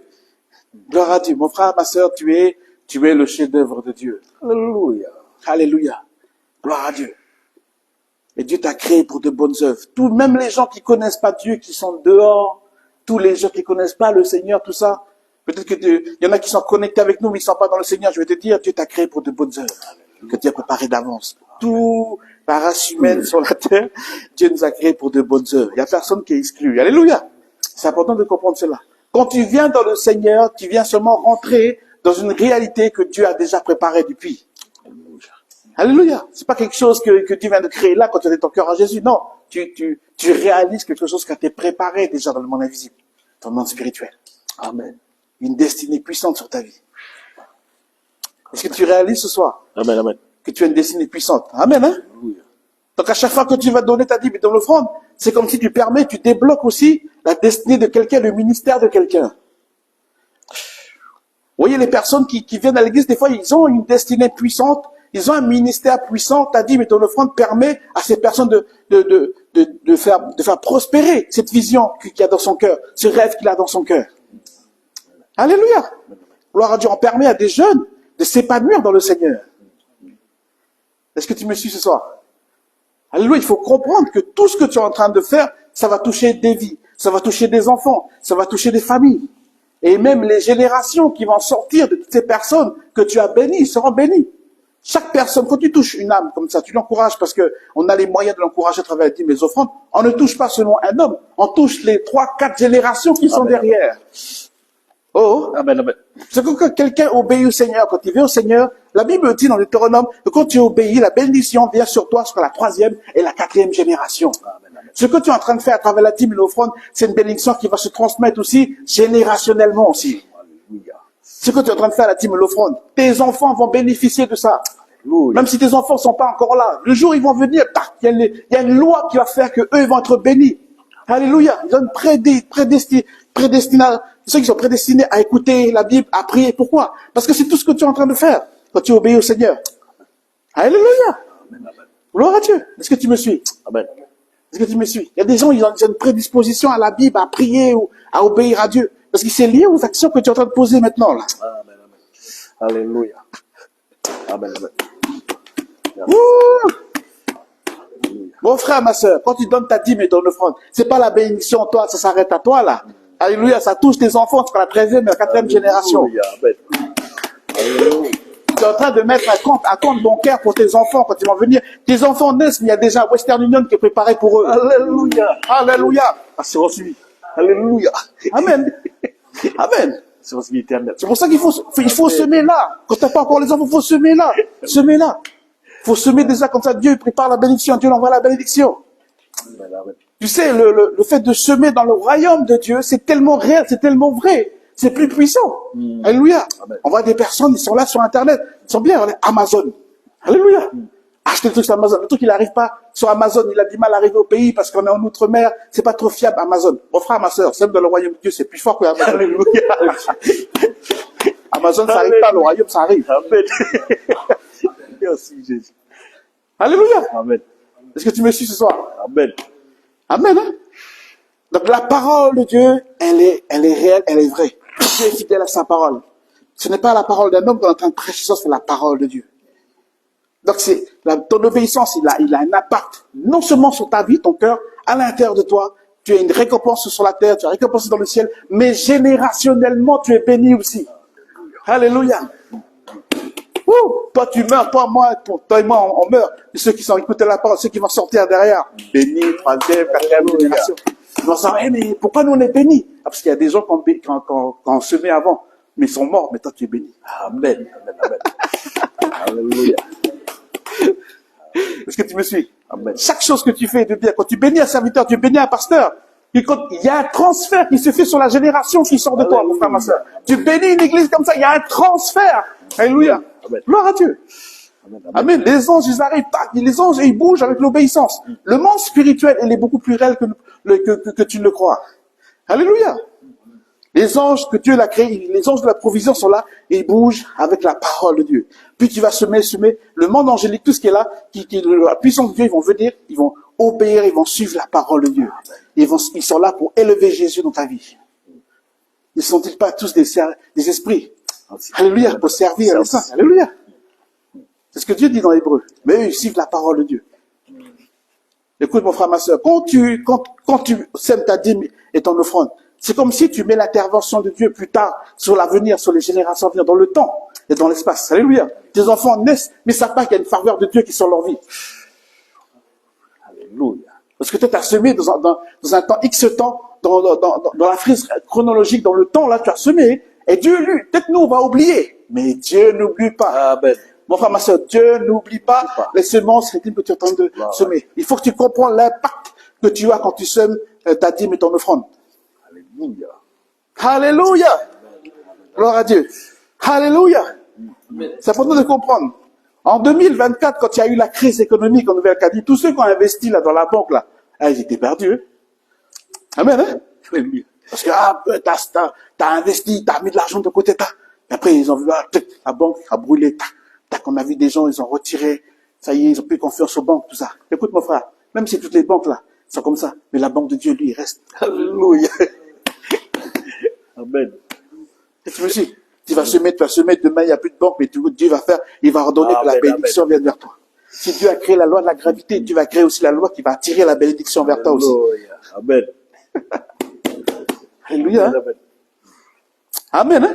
Gloire à Dieu. Mon frère, ma sœur, tu es le chef-d'œuvre de Dieu. Alléluia. Alléluia. Gloire à Dieu. Et Dieu t'a créé pour de bonnes œuvres. Même les gens qui connaissent pas Dieu, qui sont dehors, tous les gens qui connaissent pas le Seigneur, tout ça. Peut-être il y en a qui sont connectés avec nous, mais ils sont pas dans le Seigneur. Je vais te dire, Dieu t'a créé pour de bonnes œuvres. Que Dieu a préparé d'avance. Tout la race humaine sur la terre, Dieu nous a créé pour de bonnes œuvres. Il y a personne qui est exclu. Alléluia. C'est important de comprendre cela. Quand tu viens dans le Seigneur, tu viens seulement rentrer dans une réalité que Dieu a déjà préparée depuis. Alléluia. C'est pas quelque chose que tu viens de créer là quand tu as ton cœur à Jésus. Non. Tu réalises quelque chose qui a été préparé déjà dans le monde invisible, dans le monde spirituel. Amen. Une destinée puissante sur ta vie. Est-ce que tu réalises ce soir? Amen, amen. Que tu as une destinée puissante. Amen, hein? Oui. Donc à chaque fois que tu vas donner ta dîme et dans l'offrande, c'est comme si tu débloques aussi la destinée de quelqu'un, le ministère de quelqu'un. Vous voyez, les personnes qui viennent à l'église, des fois, ils ont une destinée puissante, ils ont un ministère puissant. Ta dîme et ton offrande permet à ces personnes de faire prospérer cette vision qu'il a dans son cœur, ce rêve qu'il a dans son cœur. Alléluia. Gloire à Dieu. On permet à des jeunes de s'épanouir dans le Seigneur. Est-ce que tu me suis ce soir? Alléluia. Il faut comprendre que tout ce que tu es en train de faire, ça va toucher des vies, ça va toucher des enfants, ça va toucher des familles. Et même les générations qui vont sortir de toutes ces personnes que tu as bénies seront bénies. Chaque personne, quand tu touches une âme comme ça, tu l'encourages parce que on a les moyens de l'encourager à travers les dîmes et les offrandes. On ne touche pas seulement un homme, on touche les 3-4 générations qui sont derrière. Oh, Amen, amen. c'est que quand quelqu'un obéit au Seigneur, quand il vient au Seigneur, la Bible dit dans Deutéronome que quand tu obéis, la bénédiction vient sur toi sur la 3e et la 4e génération. Ce que tu es en train de faire à travers la dîme et l'offrande, c'est une bénédiction qui va se transmettre aussi générationnellement aussi. Ce que tu es en train de faire à la dîme et l'offrande, tes enfants vont bénéficier de ça. Même si tes enfants sont pas encore là, le jour où ils vont venir, il y a une loi qui va faire que eux ils vont être bénis. Alléluia. Ils ont une prédestination. Ceux qui sont prédestinés à écouter la Bible, à prier. Pourquoi? Parce que c'est tout ce que tu es en train de faire quand tu obéis au Seigneur. Alléluia. Gloire à Dieu. Est-ce que tu me suis? Amen. Est-ce que tu me suis? Il y a des gens, ils ont une prédisposition à la Bible, à prier ou à obéir à Dieu. Parce que c'est lié aux actions que tu es en train de poser maintenant, là. Amen, amen. Alléluia. Amen, amen. Ouh! Mon frère, ma soeur, quand tu donnes ta dîme et ton offrande, c'est pas la bénédiction, toi, ça s'arrête à toi, là. Alléluia, ça touche tes enfants jusqu'à la 13e et la 4e génération. Alléluia, amen. Alléluia. Tu es en train de mettre un compte bancaire pour tes enfants quand ils vont venir. Tes enfants naissent, mais il y a déjà Western Union qui est préparé pour eux. Alléluia. Alléluia. Assurance vie. Alléluia. Amen. Amen. Assurance vie éternelle. C'est pour ça qu'il faut semer là. Quand t'as pas encore les enfants, il faut semer là. Semer là. Il faut semer déjà comme ça. Dieu prépare la bénédiction. Dieu envoie la bénédiction. Amen, amen. Tu sais, le fait de semer dans le royaume de Dieu, c'est tellement réel, c'est tellement vrai. C'est plus puissant. Alléluia. Amen. On voit des personnes, ils sont là sur Internet. Ils sont bien, regardez, Amazon. Alléluia. Achetez le truc sur Amazon. Le truc, il n'arrive pas sur Amazon. Il a du mal à arriver au pays parce qu'on est en outre-mer. C'est pas trop fiable, Amazon. Mon frère, ma soeur, sème dans le royaume de Dieu, c'est plus fort que Amazon. Alléluia. Amazon, ça n'arrive pas, le royaume, ça arrive. Amen. Merci, Jésus. Alléluia. Amen. Est-ce que tu me suis ce soir? Amen. Amen. Hein? Donc la parole de Dieu, elle est réelle, elle est vraie. Dieu est fidèle à sa parole. Ce n'est pas la parole d'un homme qu'on est en train de prêcher, ça c'est la parole de Dieu. Donc ton obéissance, il a un impact non seulement sur ta vie, ton cœur, à l'intérieur de toi. Tu as une récompense sur la terre, tu as une récompense dans le ciel, mais générationnellement tu es béni aussi. Alléluia. Ouh, toi tu meurs, toi et moi on meurt. Et ceux qui sont écoutés la parole, ceux qui vont sortir derrière, bénis, 3e, 4e génération. Ils vont se dire, hey, mais pourquoi nous on est bénis? Parce qu'il y a des gens qui ont semé avant, mais ils sont morts, mais toi tu es béni. Amen. Amen. Amen. Alléluia. Est-ce que tu me suis? Amen. Chaque chose que tu fais est de bien. Quand tu bénis un serviteur, tu bénis un pasteur. Il y a un transfert qui se fait sur la génération qui sort de toi, mon frère, ma soeur. Tu bénis une église comme ça, il y a un transfert. Alléluia. Amen. Gloire à Dieu. Amen. Amen. Les anges, ils arrivent, les anges, ils bougent avec l'obéissance. Le monde spirituel, il est beaucoup plus réel que tu ne le crois. Alléluia. Les anges que Dieu l'a créés, les anges de la provision sont là et ils bougent avec la parole de Dieu. Puis tu vas semer. Le monde angélique, tout ce qui est là, la puissance de Dieu, ils vont venir, ils vont obéir, ils vont suivre la parole de Dieu. Ils sont là pour élever Jésus dans ta vie. Ne sont-ils pas tous des esprits? Alléluia, pour servir les saints. Alléluia. C'est ce que Dieu dit dans l'Hébreu. Mais eux, ils suivent la parole de Dieu. Écoute, mon frère, ma soeur, quand tu sèmes ta dîme et ton offrande, c'est comme si tu mets l'intervention de Dieu plus tard sur l'avenir, sur les générations à venir, dans le temps et dans l'espace. Alléluia. Tes enfants naissent, mais ça pas qu'il y a une faveur de Dieu qui est sur leur vie. Alléluia. Parce que toi, tu as semé dans un temps X temps, dans la frise chronologique, dans le temps, là, tu as semé. Et Dieu, lui, peut-être nous, on va oublier. Mais Dieu n'oublie pas. Amen. Mon frère, ma soeur, Dieu n'oublie pas les semences que tu es en train de semer. Il faut que tu comprennes l'impact que tu as quand tu sèmes ta dîme et ton offrande. Alléluia. Alléluia. Gloire à Dieu. Alléluia. C'est important de comprendre. En 2024, quand il y a eu la crise économique en Nouvelle-Calédonie, tous ceux qui ont investi là dans la banque, là, ils étaient perdus. Amen, hein? Alléluia. Parce que, t'as investi, t'as mis de l'argent de côté, et après, ils ont vu, la banque a brûlé, Tac, on a vu des gens, ils ont retiré, ça y est, ils ont plus confiance aux banques, tout ça. Écoute mon frère, même si toutes les banques là sont comme ça, mais la banque de Dieu, lui, il reste. Alléluia. Amen. Et tu me dis, tu vas semer, demain il n'y a plus de banque, mais Dieu va faire, il va ordonner que la Amen, bénédiction vienne vers toi. Si Dieu a créé la loi de la gravité, Dieu va créer aussi la loi qui va attirer la bénédiction vers toi aussi. Alléluia. Amen. Alléluia. Hein? Amen. Amen. Hein?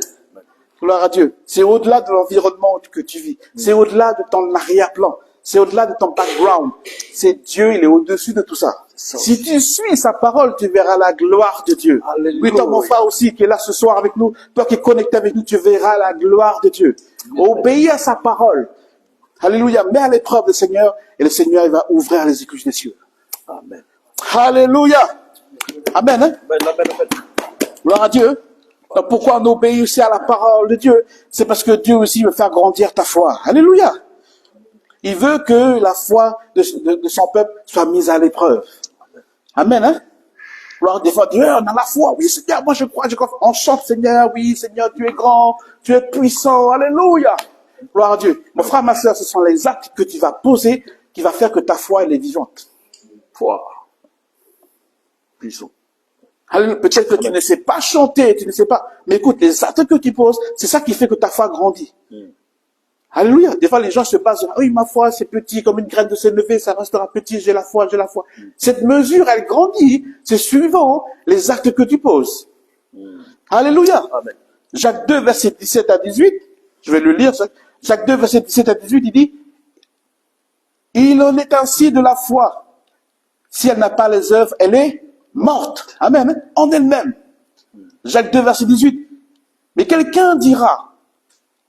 Gloire à Dieu. C'est au-delà de l'environnement que tu vis. C'est au-delà de ton arrière-plan. C'est au-delà de ton background. C'est Dieu, il est au-dessus de tout ça. Si tu suis sa parole, tu verras la gloire de Dieu. Alléluia. Oui, toi, mon frère aussi, qui est là ce soir avec nous, toi qui es connecté avec nous, tu verras la gloire de Dieu. Obéis à sa parole. Alléluia. Mets à l'épreuve le Seigneur, et le Seigneur, il va ouvrir les écluses des cieux. Amen. Alléluia. Amen. Hein? Amen. Amen. Amen. Gloire à Dieu. Donc pourquoi on obéit aussi à la parole de Dieu? C'est parce que Dieu aussi veut faire grandir ta foi. Alléluia. Il veut que la foi de son peuple soit mise à l'épreuve. Amen. Hein? Alors des fois, Dieu, on a la foi. Oui, Seigneur, moi je crois. On chante, Seigneur, oui, Seigneur, tu es grand, tu es puissant. Alléluia. Gloire à Dieu. Mon frère, ma soeur, ce sont les actes que tu vas poser qui va faire que ta foi, elle est vivante. Foi. Puissant. Peut-être que tu ne sais pas chanter, tu ne sais pas. Mais écoute, les actes que tu poses, c'est ça qui fait que ta foi grandit. Alléluia. Des fois, les gens se basent sur, oui, ma foi, c'est petit, comme une graine de sénévé, ça restera petit, j'ai la foi, j'ai la foi. Cette mesure, elle grandit. C'est suivant les actes que tu poses. Alléluia. Amen. Jacques 2, verset 17 à 18. Je vais le lire, ça. Jacques 2, verset 17 à 18, il dit, il en est ainsi de la foi. Si elle n'a pas les œuvres, elle est morte. Amen. En elle-même. Jacques 2, verset 18. Mais quelqu'un dira,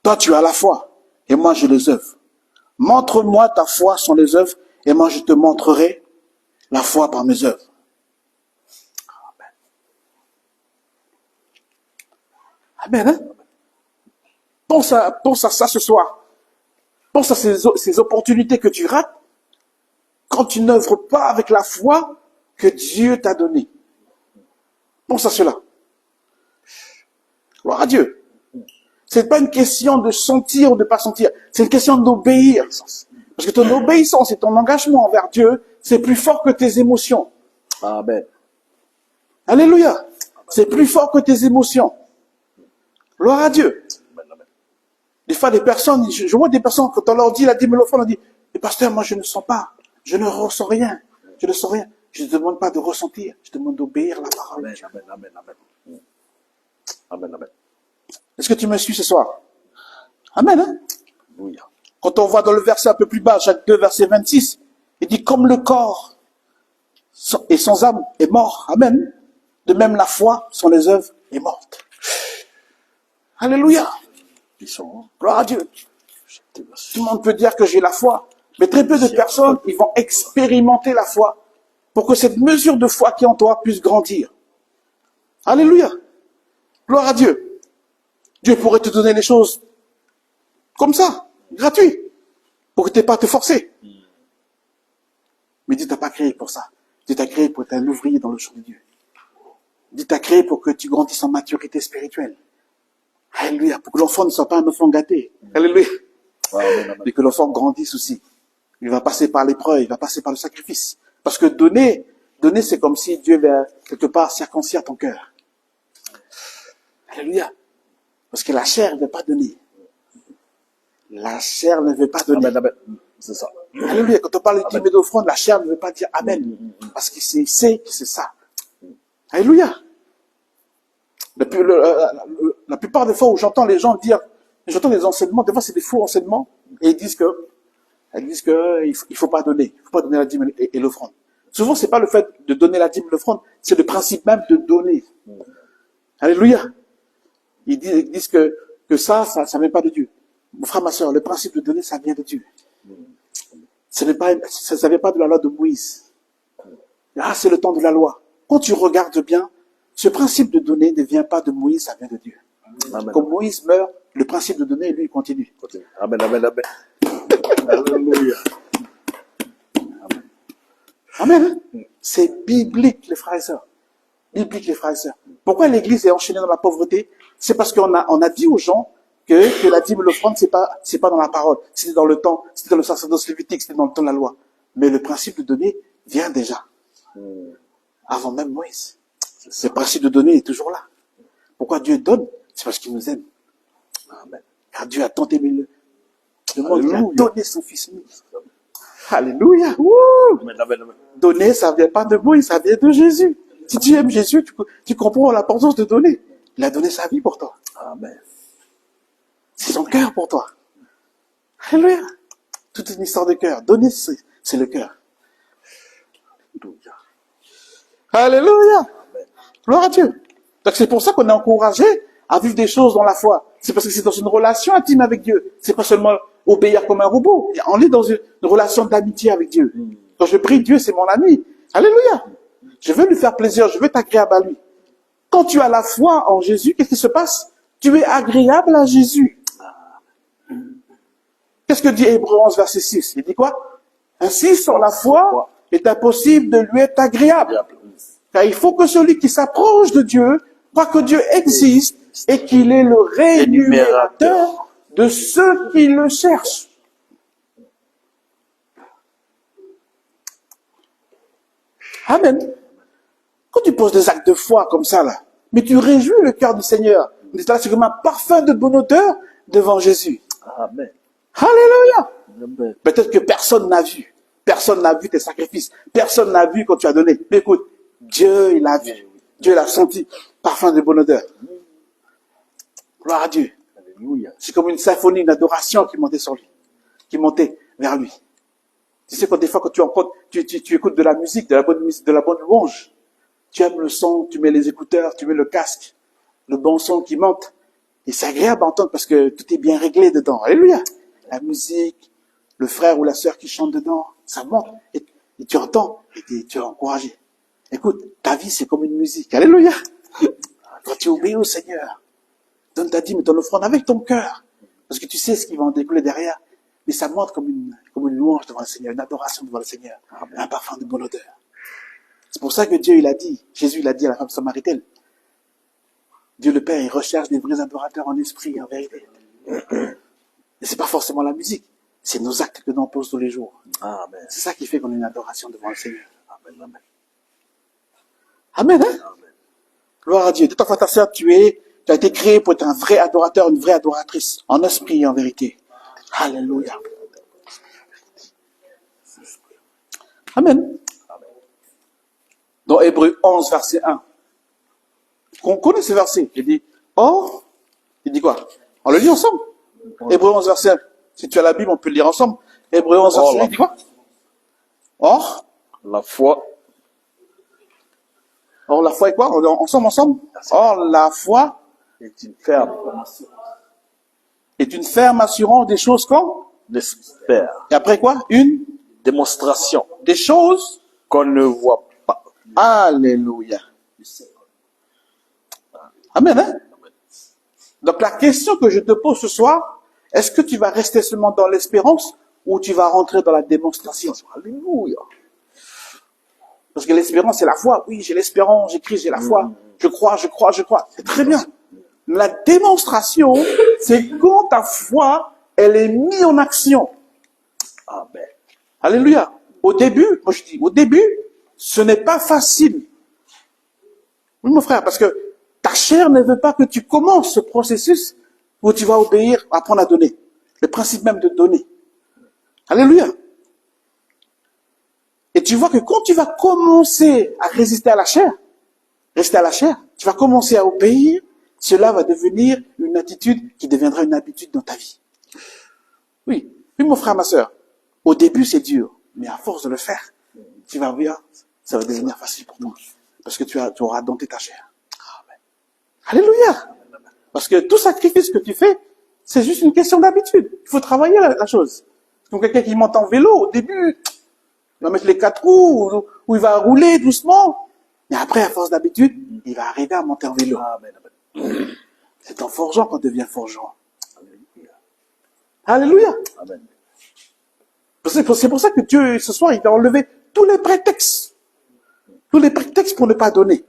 toi tu as la foi, et moi j'ai les œuvres. Montre-moi ta foi sans les œuvres, et moi je te montrerai la foi par mes œuvres. Amen. Hein? Pense à ça ce soir. Pense à ces opportunités que tu rates quand tu n'œuvres pas avec la foi que Dieu t'a donnée. Pense à cela. Gloire à Dieu. C'est pas une question de sentir ou de pas sentir. C'est une question d'obéir. Parce que ton obéissance et ton engagement envers Dieu, c'est plus fort que tes émotions. Amen. Alléluia. C'est plus fort que tes émotions. Gloire à Dieu. Des fois, des personnes, je vois des personnes, quand on leur dit la dîme et l'offrande, on dit, mais pasteur, moi je ne sens pas. Je ne ressens rien. Je ne sens rien. Je ne demande pas de ressentir. Je demande d'obéir à la parole. Amen. Amen. Amen. Amen. Amen. Amen. Est-ce que tu me suis ce soir? Amen. Hein? Alléluia. Quand on voit dans le verset un peu plus bas, Jacques 2, verset 26, il dit, comme le corps et sans âme est mort. Amen. De même, la foi sans les œuvres est morte. Alléluia. Gloire à Dieu. Tout le monde peut dire que j'ai la foi, mais très peu de personnes, ils vont expérimenter la foi pour que cette mesure de foi qui est en toi puisse grandir. Alléluia. Gloire à Dieu. Dieu pourrait te donner les choses comme ça, gratuit, pour que tu n'aies pas à te forcer. Mais Dieu t'a pas créé pour ça. Dieu t'a créé pour être un ouvrier dans le champ de Dieu. Dieu t'a créé pour que tu grandisses en maturité spirituelle. Alléluia. Pour que l'enfant ne soit pas un enfant gâté. Alléluia. Et que l'enfant grandisse aussi. Il va passer par l'épreuve, il va passer par le sacrifice. Parce que donner, c'est comme si Dieu avait quelque part circoncire ton cœur. Alléluia. Parce que la chair ne veut pas donner. La chair ne veut pas donner. Amen. Amen. C'est ça. Alléluia. Quand on parle de dîme et d'offrande, la chair ne veut pas dire Amen. Parce qu'il sait que c'est ça. Alléluia. La plupart des fois où j'entends les gens dire, j'entends des enseignements, des fois c'est des faux enseignements, et ils disent que il faut pas donner la dîme et l'offrande. Souvent c'est pas le fait de donner la dîme et l'offrande, c'est le principe même de donner. Alléluia. Ils disent que ça vient pas de Dieu. Mon frère, ma soeur, le principe de donner, ça vient de Dieu. Ça vient pas de la loi de Moïse. Ah, c'est le temps de la loi. Quand tu regardes bien, ce principe de donner ne vient pas de Moïse, ça vient de Dieu. Amen. Quand Moïse meurt, le principe de donner, lui, il continue. Amen. Amen. Amen. Alléluia. Amen. C'est biblique, les frères et sœurs. Biblique, les frères et sœurs. Pourquoi l'Église est enchaînée dans la pauvreté? C'est parce qu'on a dit aux gens que la dîme et l'offrande, c'est pas dans la parole. C'était dans le temps, c'était dans le sacerdoce lévitique, c'était dans le temps de la loi. Mais le principe de donner vient déjà. Avant même Moïse. Ce principe de donner est toujours là. Pourquoi Dieu donne? C'est parce qu'il nous aime. Amen. Car Dieu a tant aimé le monde qu'il a donné son Fils unique. Alléluia. Wouh! Amen, amen, amen. Donner, ça vient pas de Moïse, ça vient de Jésus. Si tu aimes Jésus, tu comprends l'importance de donner. Il a donné sa vie pour toi. Amen. C'est son cœur pour toi. Alléluia. Toute une histoire de cœur. Donner, c'est le cœur. Alléluia. Gloire à Dieu. Donc c'est pour ça qu'on est encouragé à vivre des choses dans la foi. C'est parce que c'est dans une relation intime avec Dieu. C'est pas seulement obéir comme un robot. On est dans une relation d'amitié avec Dieu. Quand je prie, Dieu, c'est mon ami. Alléluia. Je veux lui faire plaisir, je veux être agréable à lui. Quand tu as la foi en Jésus, qu'est-ce qui se passe? Tu es agréable à Jésus. Qu'est-ce que dit Hébreux 11, verset 6? Il dit quoi? Ainsi, sans la foi, il est impossible de lui être agréable. Car il faut que celui qui s'approche de Dieu croit que Dieu existe et qu'il est le rémunérateur de ceux qui le cherchent. Amen. Quand tu poses des actes de foi comme ça, là, mais tu réjouis le cœur du Seigneur. C'est comme un parfum de bonne odeur devant Jésus. Amen. Alléluia. Amen. Peut-être que personne n'a vu. Personne n'a vu tes sacrifices. Personne n'a vu quand tu as donné. Mais écoute, Dieu, il a vu. Dieu l'a senti. Parfum de bonne odeur. Gloire à Dieu. Alléluia. C'est comme une symphonie d'adoration qui montait sur lui. Qui montait vers lui. Tu sais, des fois, quand tu écoutes de la musique, de la bonne louange, tu aimes le son, tu mets les écouteurs, tu mets le casque, le bon son qui monte. Et c'est agréable à entendre parce que tout est bien réglé dedans. Alléluia. La musique, le frère ou la sœur qui chante dedans, ça monte. Et tu entends, et tu es encouragé. Écoute, ta vie, c'est comme une musique. Alléluia. Quand tu obéis au Seigneur, donne ta dîme et ton offrande avec ton cœur. Parce que tu sais ce qui va en découler derrière. Mais ça monte comme une louange devant le Seigneur, une adoration devant le Seigneur. Un parfum de bonne odeur. C'est pour ça que Dieu, Jésus, il a dit à la femme samaritaine, Dieu le Père, il recherche des vrais adorateurs en esprit et en vérité. Et c'est pas forcément la musique, c'est nos actes que nous posons tous les jours. Amen. C'est ça qui fait qu'on a une adoration devant le Seigneur. Amen. Amen. Amen, hein? Amen. Gloire à Dieu. De ta foi, ta sœur, tu as été créé pour être un vrai adorateur, une vraie adoratrice, en esprit et en vérité. Alléluia. Amen. Dans Hébreux 11, verset 1. On connaît ce verset. Il dit, or, il dit quoi? On le lit ensemble. Hébreux 11, verset 1. Si tu as la Bible, on peut le lire ensemble. Hébreux 11, verset 1, il dit quoi? Or, La foi la foi est quoi? Ensemble. Or, la foi est une ferme est une ferme assurance des choses quand? d'espère. Et après quoi? Une Démonstration des choses. qu'on ne voit pas. Alléluia. Amen, hein? Donc la question que je te pose ce soir, est-ce que tu vas rester seulement dans l'espérance ou tu vas rentrer dans la démonstration? Alléluia. Parce que l'espérance, c'est la foi. Oui, j'ai l'espérance, j'écris, j'ai la foi. Je crois. C'est très bien. La démonstration, c'est quand ta foi, elle est mise en action. Amen. Alléluia. Au début, ce n'est pas facile. Oui, mon frère, parce que ta chair ne veut pas que tu commences ce processus où tu vas obéir, apprendre à donner. Le principe même de donner. Alléluia. Et tu vois que quand tu vas commencer à résister à la chair, tu vas commencer à obéir, cela va devenir une attitude qui deviendra une habitude dans ta vie. Oui, mon frère, ma sœur, au début c'est dur, mais à force de le faire, tu vas voir, ça va devenir facile pour toi. Parce que tu auras dompté ta chair. Amen. Alléluia. Parce que tout sacrifice que tu fais, c'est juste une question d'habitude. Il faut travailler la chose. Donc quelqu'un qui monte en vélo, au début, il va mettre les 4 roues, ou il va rouler doucement. Mais après, à force d'habitude, il va arriver à monter en vélo. Amen. C'est en forgeant qu'on devient forgeant. Alléluia. Amen. C'est pour ça que Dieu, ce soir, il a enlevé tous les prétextes. Tous les prétextes pour ne pas donner.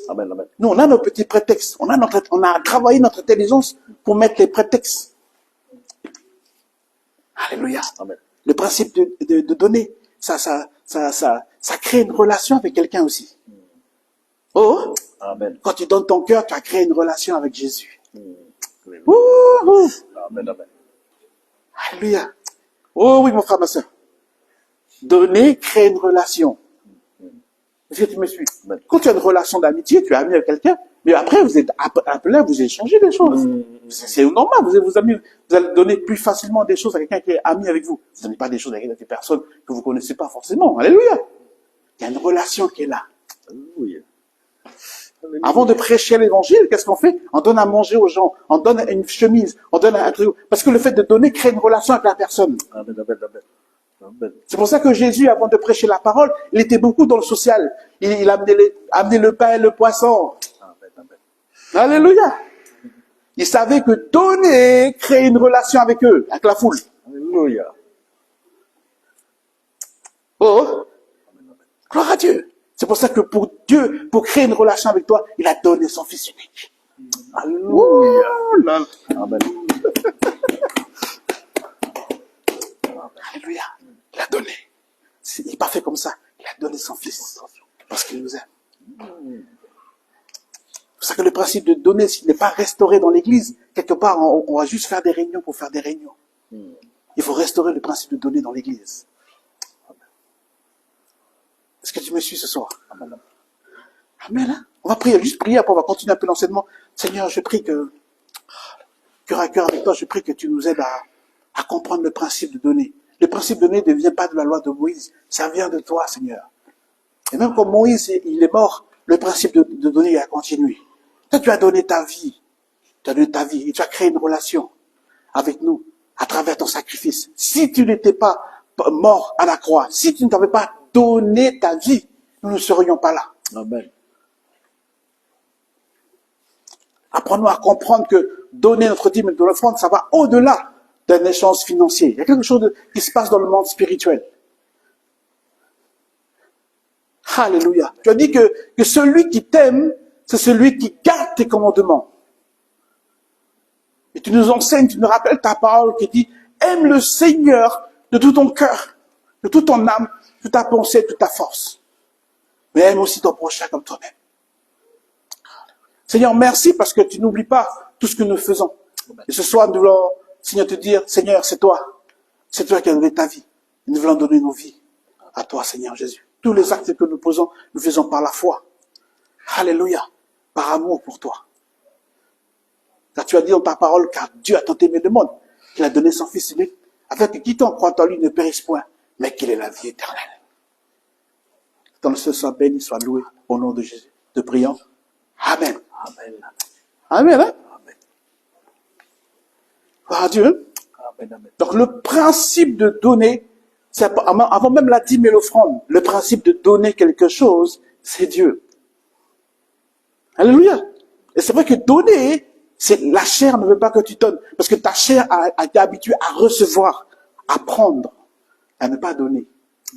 Amen. Amen. Nous, on a nos petits prétextes. On a travaillé notre intelligence pour mettre les prétextes. Alléluia. Amen. Le principe de donner, ça crée une relation avec quelqu'un aussi. Oh, Amen. quand tu donnes ton cœur, tu as créé une relation avec Jésus. Alléluia. Ouh, Amen. Amen. alléluia. Oh oui, mon frère, ma soeur. Donner crée une relation. Est-ce que tu me suis? Amen. Quand tu as une relation d'amitié, tu es ami avec quelqu'un, mais après, vous êtes appelé, vous échangez des choses. C'est normal, vous allez donner plus facilement des choses à quelqu'un qui est ami avec vous. Vous ne donnez pas des choses à des personnes que vous ne connaissez pas forcément. Alléluia. Il y a une relation qui est là. Alléluia. Avant de prêcher l'évangile, qu'est-ce qu'on fait? On donne à manger aux gens, on donne une chemise, on donne un truc. Parce que le fait de donner crée une relation avec la personne. Amen. Amen. Amen. Amen. C'est pour ça que Jésus, avant de prêcher la parole, il était beaucoup dans le social. Il amenait le pain et le poisson. Amen. Amen. Alléluia. Il savait que donner crée une relation avec eux, avec la foule. Alléluia. Oh, gloire à Dieu. C'est pour ça que pour Dieu, pour créer une relation avec toi, il a donné son Fils unique. Alléluia. Oh là là. Amen. Alléluia. Il a donné. Il n'est pas fait comme ça. Il a donné son Fils. Parce qu'il nous aime. C'est pour ça que le principe de donner, s'il n'est pas restauré dans l'église, quelque part, on va juste faire des réunions pour faire des réunions. Il faut restaurer le principe de donner dans l'église. Est-ce que tu me suis ce soir? Amen. Amen. Hein? On va prier, juste prier, après on va continuer un peu l'enseignement. Seigneur, je prie que, cœur à cœur avec toi, je prie que tu nous aides à comprendre le principe de donner. Le principe de donner ne vient pas de la loi de Moïse, ça vient de toi, Seigneur. Et même comme Moïse, il est mort, le principe de donner a continué. Toi, tu as donné ta vie. Tu as donné ta vie et tu as créé une relation avec nous à travers ton sacrifice. Si tu n'étais pas mort à la croix, si tu ne t'avais pas donné ta vie, nous ne serions pas là. Amen. Apprenons à comprendre que donner notre dîme et de l'offrande, ça va au-delà d'un échange financier. Il y a quelque chose qui se passe dans le monde spirituel. Alléluia. Tu as dit que celui qui t'aime, c'est celui qui garde tes commandements. Et tu nous enseignes, tu nous rappelles ta parole qui dit, aime le Seigneur de tout ton cœur, de toute ton âme, toute ta pensée, toute ta force. Mais aime aussi ton prochain comme toi-même. Seigneur, merci parce que tu n'oublies pas tout ce que nous faisons. Et ce soir, nous voulons, Seigneur, te dire, Seigneur, c'est toi. C'est toi qui as donné ta vie. Et nous voulons donner nos vies à toi, Seigneur Jésus. Tous les actes que nous posons, nous faisons par la foi. Alléluia. Par amour pour toi. Car tu as dit dans ta parole, car Dieu a tant aimé le monde, qu'il a donné son Fils unique, afin que quiconque croit en lui ne périsse point, mais qu'il ait la vie éternelle. Dans le ciel soit béni, soit loué, au nom de Jésus. Te prions. Amen. Amen. Amen, hein? Amen. Gloire à Dieu. Amen. Amen. Donc le principe de donner, c'est avant même la dîme et l'offrande, le principe de donner quelque chose, c'est Dieu. Alléluia. Et c'est vrai que donner, la chair ne veut pas que tu donnes, parce que ta chair a été habituée à recevoir, à prendre, à ne pas donner.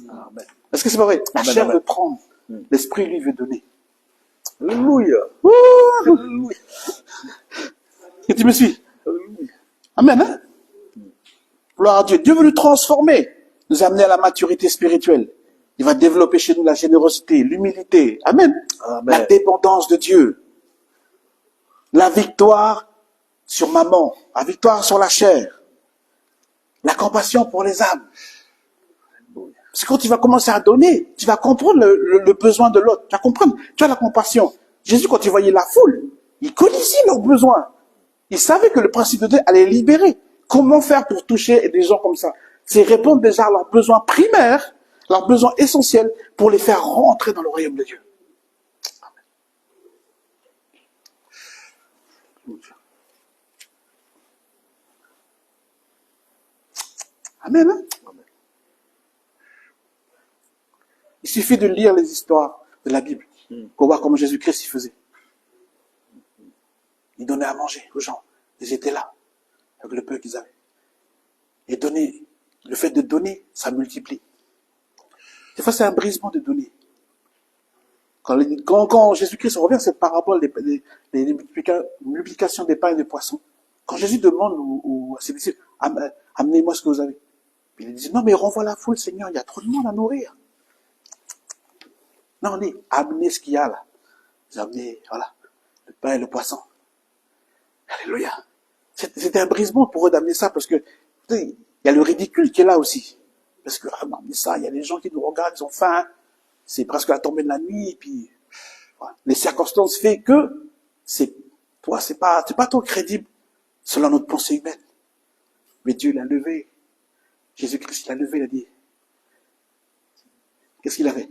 Amen. Est-ce que c'est pas vrai? La Amen, chair amen. veut prendre, l'esprit lui veut donner. Alléluia. Alléluia. Et tu me suis? Alléluia. Amen. Hein? Gloire à Dieu. Dieu veut nous transformer, nous amener à la maturité spirituelle. Il va développer chez nous la générosité, l'humilité. Amen. Amen. La dépendance de Dieu. La victoire sur maman. La victoire sur la chair. La compassion pour les âmes. Parce que quand tu vas commencer à donner, tu vas comprendre le besoin de l'autre. Tu vas comprendre. Tu as la compassion. Jésus, quand il voyait la foule, il connaissait leurs besoins. Il savait que le principe de Dieu allait libérer. Comment faire pour toucher des gens comme ça? C'est répondre déjà à leurs besoins primaires, leurs besoins essentiels, pour les faire rentrer dans le royaume de Dieu. Amen. Hein? Il suffit de lire les histoires de la Bible pour voir comment Jésus-Christ y faisait. Il donnait à manger aux gens. Ils étaient là, avec le peu qu'ils avaient. Et donner, le fait de donner, ça multiplie. Des fois, c'est un brisement de donner. Quand Jésus-Christ revient à cette parabole des multiplications des pains et des poissons, Quand Jésus demande à ses disciples, amenez-moi ce que vous avez. Puis il dit, non, mais renvoie la foule, Seigneur, il y a trop de monde à nourrir. Non, on dit, amenez ce qu'il y a là. Vous amenez, voilà, le pain et le poisson. Alléluia. C'était un brisement pour eux d'amener ça, parce que, il y a le ridicule qui est là aussi. Parce que, amenez ça, il y a des gens qui nous regardent, ils ont faim, c'est presque la tombée de la nuit, puis, voilà. Les circonstances fait que, c'est pas trop crédible, selon notre pensée humaine. Mais Dieu l'a levé. Jésus-Christ l'a levé, il a dit. Qu'est-ce qu'il a fait?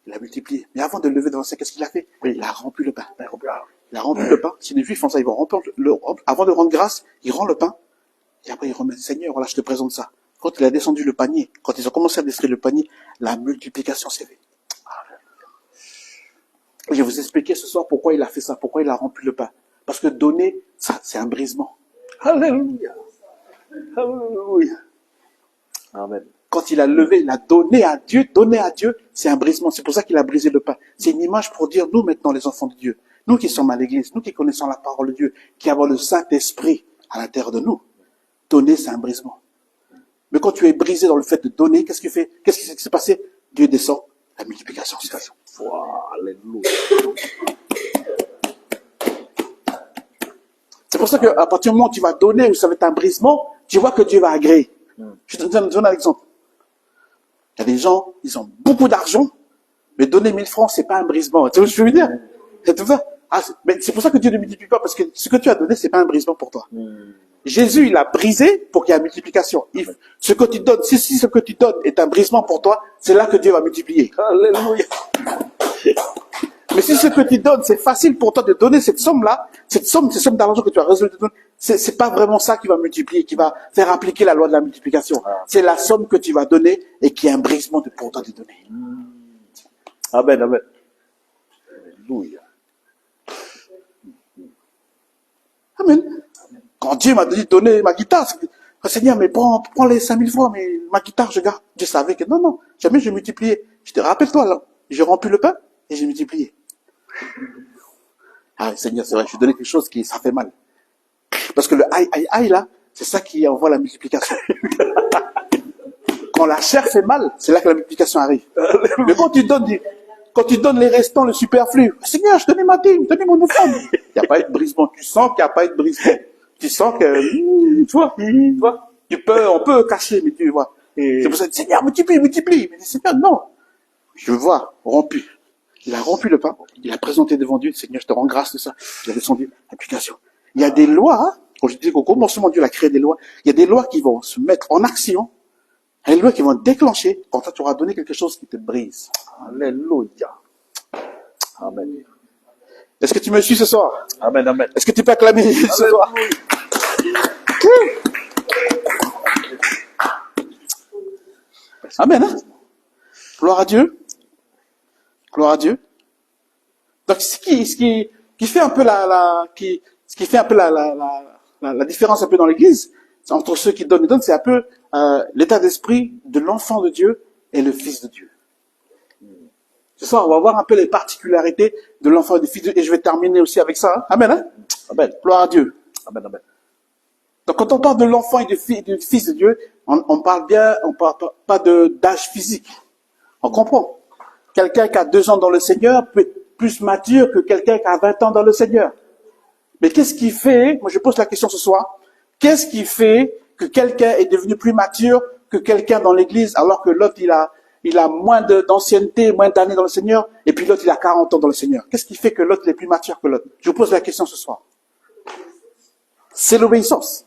Il a multiplié. Mais avant de le lever devant ça, qu'est-ce qu'il a fait? Oui, il a rempli le pain. Il a rempli le pain. Si les Juifs font ça, ils vont remplir avant de rendre grâce, il rend le pain. Et après, il remet, Seigneur, voilà, je te présente ça. Quand il a descendu le panier, quand ils ont commencé à descendre le panier, la multiplication s'est faite. Je vais vous expliquer ce soir pourquoi il a fait ça, pourquoi il a rempli le pain. Parce que donner, ça, c'est un brisement. Alléluia. Alléluia. Amen. Quand il a levé, il a donné à Dieu, c'est un brisement. C'est pour ça qu'il a brisé le pain. C'est une image pour dire, nous maintenant, les enfants de Dieu, nous qui sommes à l'église, nous qui connaissons la parole de Dieu, qui avons le Saint-Esprit à l'intérieur de nous, donner, c'est un brisement. Mais quand tu es brisé dans le fait de donner, qu'est-ce qu'il fait? Qu'est-ce qui s'est passé? Dieu descend, la multiplication se fait. Wow, alléluia. C'est pour ça qu'à partir du moment où tu vas donner, où ça va être un brisement, tu vois que Dieu va agréer. Je te donne un exemple. Il y a des gens, ils ont beaucoup d'argent, mais donner 1000 francs, c'est pas un brisement. Tu vois ce que je veux dire? C'est tout ça. Mais c'est pour ça que Dieu ne multiplie pas, parce que ce que tu as donné, c'est pas un brisement pour toi. Jésus, il a brisé pour qu'il y ait une multiplication. Ce que tu donnes, si ce que tu donnes est un brisement pour toi, c'est là que Dieu va multiplier. Alléluia. Mais si ce que tu donnes, c'est facile pour toi de donner cette somme-là, cette somme d'argent que tu as résolu de donner, c'est pas vraiment ça qui va multiplier, qui va faire appliquer la loi de la multiplication. C'est la somme que tu vas donner et qui est un brisement pour toi de donner. Amen, amen. Alléluia. Amen. Quand Dieu m'a dit de donner ma guitare, Seigneur, mais prends les 5000 francs, mais ma guitare, je garde. Dieu savait que non, jamais je multipliais. Je te rappelle-toi, là, j'ai rempli le pain et j'ai multiplié. Ah, Seigneur, c'est vrai, je lui donné quelque chose qui, ça fait mal. Parce que le aïe, là, c'est ça qui envoie la multiplication. Quand la chair fait mal, c'est là que la multiplication arrive. Mais quand tu donnes les restants, le superflu, Seigneur, je donnais ma dîme, je donnais mon offrande. Il n'y a pas eu de brisement. Tu sens qu'il n'y a pas eu de brisement. Tu sens que, tu vois, on peut cacher, mais tu vois. C'est pour ça que Seigneur, multiplie. Mais Seigneur, non. Je vois, rompu. Il a rompu le pain, il a présenté devant Dieu, Seigneur, je te rends grâce de ça. Il a descendu, application. Il y a des lois, quand je dis qu'au commencement Dieu a créé des lois, il y a des lois qui vont se mettre en action, il y a des lois qui vont déclencher quand tu auras donné quelque chose qui te brise. Alléluia. Amen. Est-ce que tu me suis ce soir? Amen, amen. Est-ce que tu peux acclamer ce soir? Amen, hein? Gloire à Dieu. Gloire à Dieu. Donc, ce qui fait un peu la différence un peu dans l'église, entre ceux qui donnent et donnent, c'est un peu, l'état d'esprit de l'enfant de Dieu et le fils de Dieu. Ce soir, on va voir un peu les particularités de l'enfant et du fils de Dieu, et je vais terminer aussi avec ça, hein? Amen, hein? Amen. Gloire à Dieu. Amen, amen. Donc, quand on parle de l'enfant et du fils de Dieu, on parle pas d'âge physique. On comprend. Quelqu'un qui a 2 ans dans le Seigneur peut être plus mature que quelqu'un qui a 20 ans dans le Seigneur. Mais qu'est-ce qui fait, moi je pose la question ce soir, qu'est-ce qui fait que quelqu'un est devenu plus mature que quelqu'un dans l'église alors que l'autre il a moins d'ancienneté, moins d'années dans le Seigneur, et puis l'autre il a 40 ans dans le Seigneur. Qu'est-ce qui fait que l'autre est plus mature que l'autre? Je vous pose la question ce soir. C'est l'obéissance.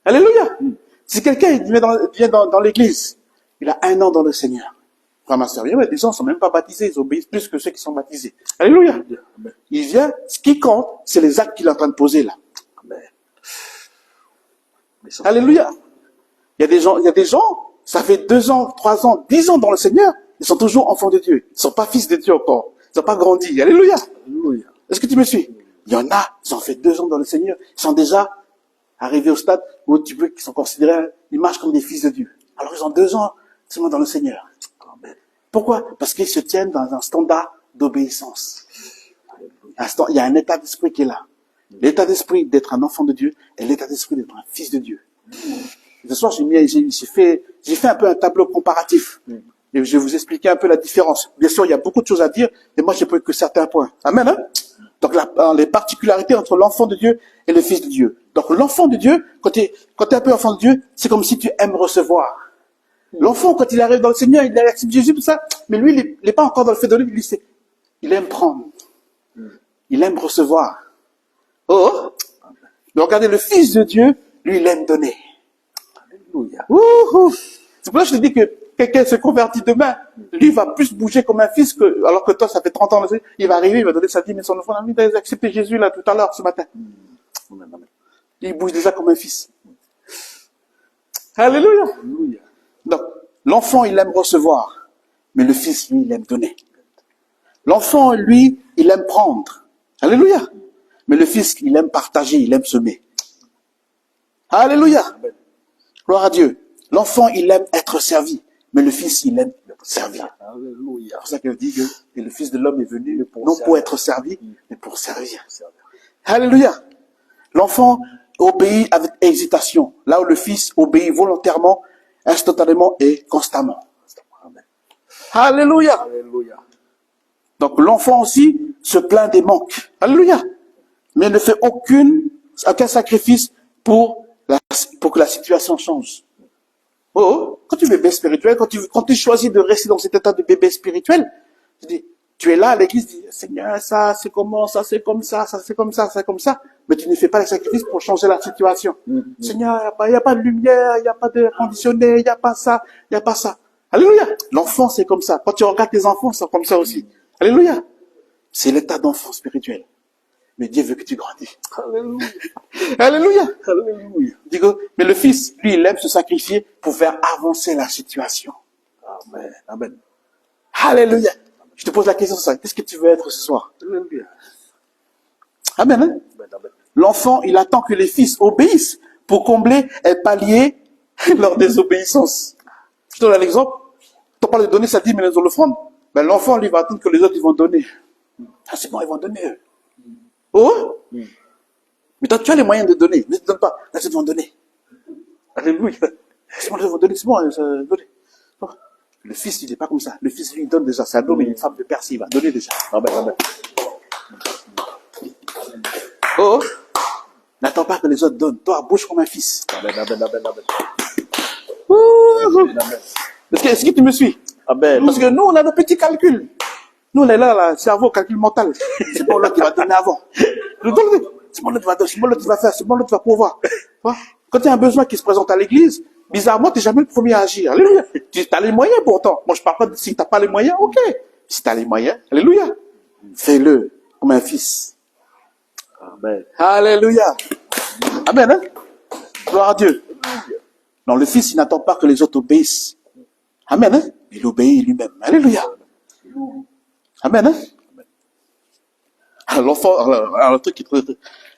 Alléluia. Si quelqu'un vient dans l'église, il a 1 an dans le Seigneur. Frère, ma sœur, il y a des gens qui ne sont même pas baptisés, ils obéissent plus que ceux qui sont baptisés. Alléluia. Il vient, ce qui compte, c'est les actes qu'il est en train de poser là. Amen. Alléluia. Il y a des gens, ça fait 2 ans, 3 ans, 10 ans dans le Seigneur, ils sont toujours enfants de Dieu. Ils ne sont pas fils de Dieu encore. Ils n'ont pas grandi. Alléluia. Alléluia. Est-ce que tu me suis? Il y en a, ils ont fait 2 ans dans le Seigneur, ils sont déjà arrivés au stade où tu veux qu'ils sont considérés, ils marchent comme des fils de Dieu. Alors ils ont 2 ans seulement dans le Seigneur. Pourquoi? Parce qu'ils se tiennent dans un standard d'obéissance. Il y a un état d'esprit qui est là. L'état d'esprit d'être un enfant de Dieu et l'état d'esprit d'être un fils de Dieu. Ce soir, j'ai fait un peu un tableau comparatif. Et je vais vous expliquer un peu la différence. Bien sûr, il y a beaucoup de choses à dire, et moi, j'ai pas que certains points. Amen, hein? Donc, les particularités entre l'enfant de Dieu et le fils de Dieu. Donc, l'enfant de Dieu, quand tu es un peu enfant de Dieu, c'est comme si tu aimes recevoir. L'enfant, quand il arrive dans le Seigneur, il accepte Jésus, tout ça, mais lui, il n'est pas encore dans le fait de lui, il aime prendre. Il aime recevoir. Oh! Mais regardez, le fils de Dieu, lui, il aime donner. Alléluia. Wouhou! C'est pour ça que je te dis que quelqu'un se convertit demain, lui va plus bouger comme un fils alors que toi, ça fait 30 ans, il va arriver, il va donner sa dîme et son enfant. Il a accepté Jésus là tout à l'heure, ce matin. Il bouge déjà comme un fils. Alléluia. Alléluia. Donc, l'enfant, il aime recevoir, mais le fils, lui, il aime donner. L'enfant, lui, il aime prendre. Alléluia. Mais le fils, il aime partager, il aime semer. Alléluia. Gloire à Dieu. L'enfant, il aime être servi, mais le fils, il aime servir. Alléluia. C'est pour ça qu'il dit que le fils de l'homme est venu, non pour être servi, mais pour servir. Alléluia. L'enfant obéit avec hésitation, là où le fils obéit volontairement, instantanément et constamment. Alléluia. Alléluia. Donc l'enfant aussi se plaint des manques. Alléluia. Mais ne fait aucun sacrifice pour que la situation change. Oh, quand tu es bébé spirituel, quand tu choisis de rester dans cet état de bébé spirituel, tu es là à l'église, tu dis, Seigneur, ça c'est comment, ça c'est comme ça, ça c'est comme ça, c'est comme ça. Mais tu ne fais pas les sacrifices pour changer la situation. Seigneur, il n'y a pas de lumière, il n'y a pas de conditionné, il n'y a pas ça, il n'y a pas ça. Alléluia. L'enfant, c'est comme ça. Quand tu regardes tes enfants, c'est comme ça aussi. Alléluia. C'est l'état d'enfant spirituel. Mais Dieu veut que tu grandisses. Alléluia. Alléluia. Alléluia. Mais le fils, lui, il aime se sacrifier pour faire avancer la situation. Amen. Amen. Alléluia. Je te pose la question, ça. Qu'est-ce que tu veux être ce soir? Alléluia. Amen. Hein? Amen. Amen. L'enfant, il attend que les fils obéissent pour combler et pallier leur désobéissance. Je te donne un exemple. Tu parles de donner sa dîme et les offrandes. Ben, l'enfant, lui, va attendre que les autres, ils vont donner. Ah, c'est bon, ils vont donner, eux. Oh? Mais toi, tu as les moyens de donner. Ne te donne pas. Là, ils vont donner. Alléluia. C'est bon, ils vont donner. C'est bon, donner. Oh. Le fils, il n'est pas comme ça. Le fils, lui, il donne déjà. C'est un homme et une femme de Perse, il va donner déjà. Amen, amen. Oh, n'attends pas que les autres donnent. Toi, bouge comme un fils. Amen. Amen. Amen. Amen. Est-ce que tu me suis? Amen. Parce que nous, on a nos petits calculs. Nous, on est là, le cerveau, calcul mental. C'est bon, l'autre qui va donner avant. C'est bon, l'autre qui va donner. C'est bon, l'autre qui va faire. C'est bon, l'autre qui va pouvoir. Quand il y a un besoin qui se présente à l'église, bizarrement, tu n'es jamais le premier à agir. Alléluia. Tu as les moyens pourtant. Moi, je ne parle pas de si tu n'as pas les moyens, ok. Si tu as les moyens, alléluia. Fais-le comme un fils. Amen. Alléluia. Amen, hein? Gloire à Dieu. Non, le fils, il n'attend pas que les autres obéissent. Amen, hein? Il obéit lui-même. Alléluia. Amen, hein? Alors, le truc qui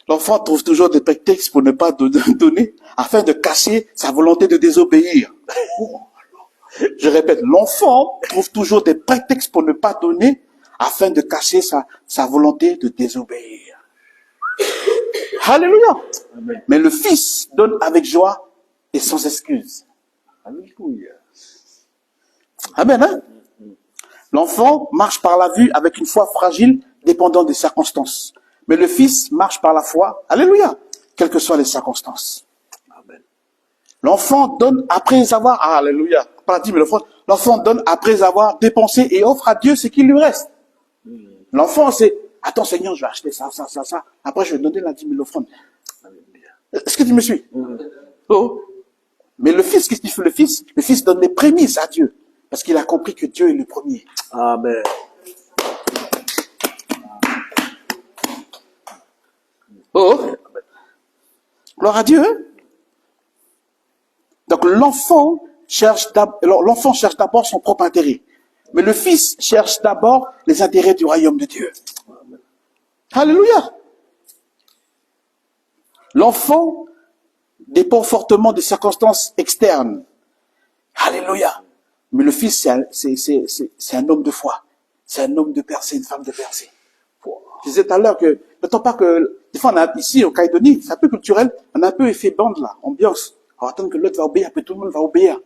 l'enfant trouve toujours des prétextes pour ne pas donner, afin de cacher sa volonté de désobéir. Je répète, l'enfant trouve toujours des prétextes pour ne pas donner, afin de cacher sa volonté de désobéir. Alléluia. Amen. Mais le fils donne avec joie et sans excuse. Alléluia. Amen, hein? L'enfant marche par la vue avec une foi fragile, dépendant des circonstances. Mais le fils marche par la foi, alléluia, quelles que soient les circonstances. Amen. L'enfant donne après avoir, alléluia, pas dit, mais l'enfant donne après avoir dépensé et offre à Dieu ce qu'il lui reste. L'enfant, c'est, attends Seigneur, je vais acheter ça. Après, je vais donner la 10 000 offrandes. Est-ce que tu me suis? Oh. Mais le fils, qu'est-ce qu'il fait le fils? Le fils donne les prémices à Dieu. Parce qu'il a compris que Dieu est le premier. Amen. Oh. Gloire à Dieu. Donc l'enfant cherche d'abord son propre intérêt. Mais le fils cherche d'abord les intérêts du royaume de Dieu. Alléluia. L'enfant dépend fortement des circonstances externes. Alléluia. Mais le fils, c'est un homme de foi. C'est un homme de percée, une femme de percée. Je disais tout à l'heure que, n'attends pas que, des fois, on a, ici, au Calédonie, c'est un peu culturel, on a un peu effet bande, là, ambiance. On va attendre que l'autre va obéir, après tout le monde va obéir.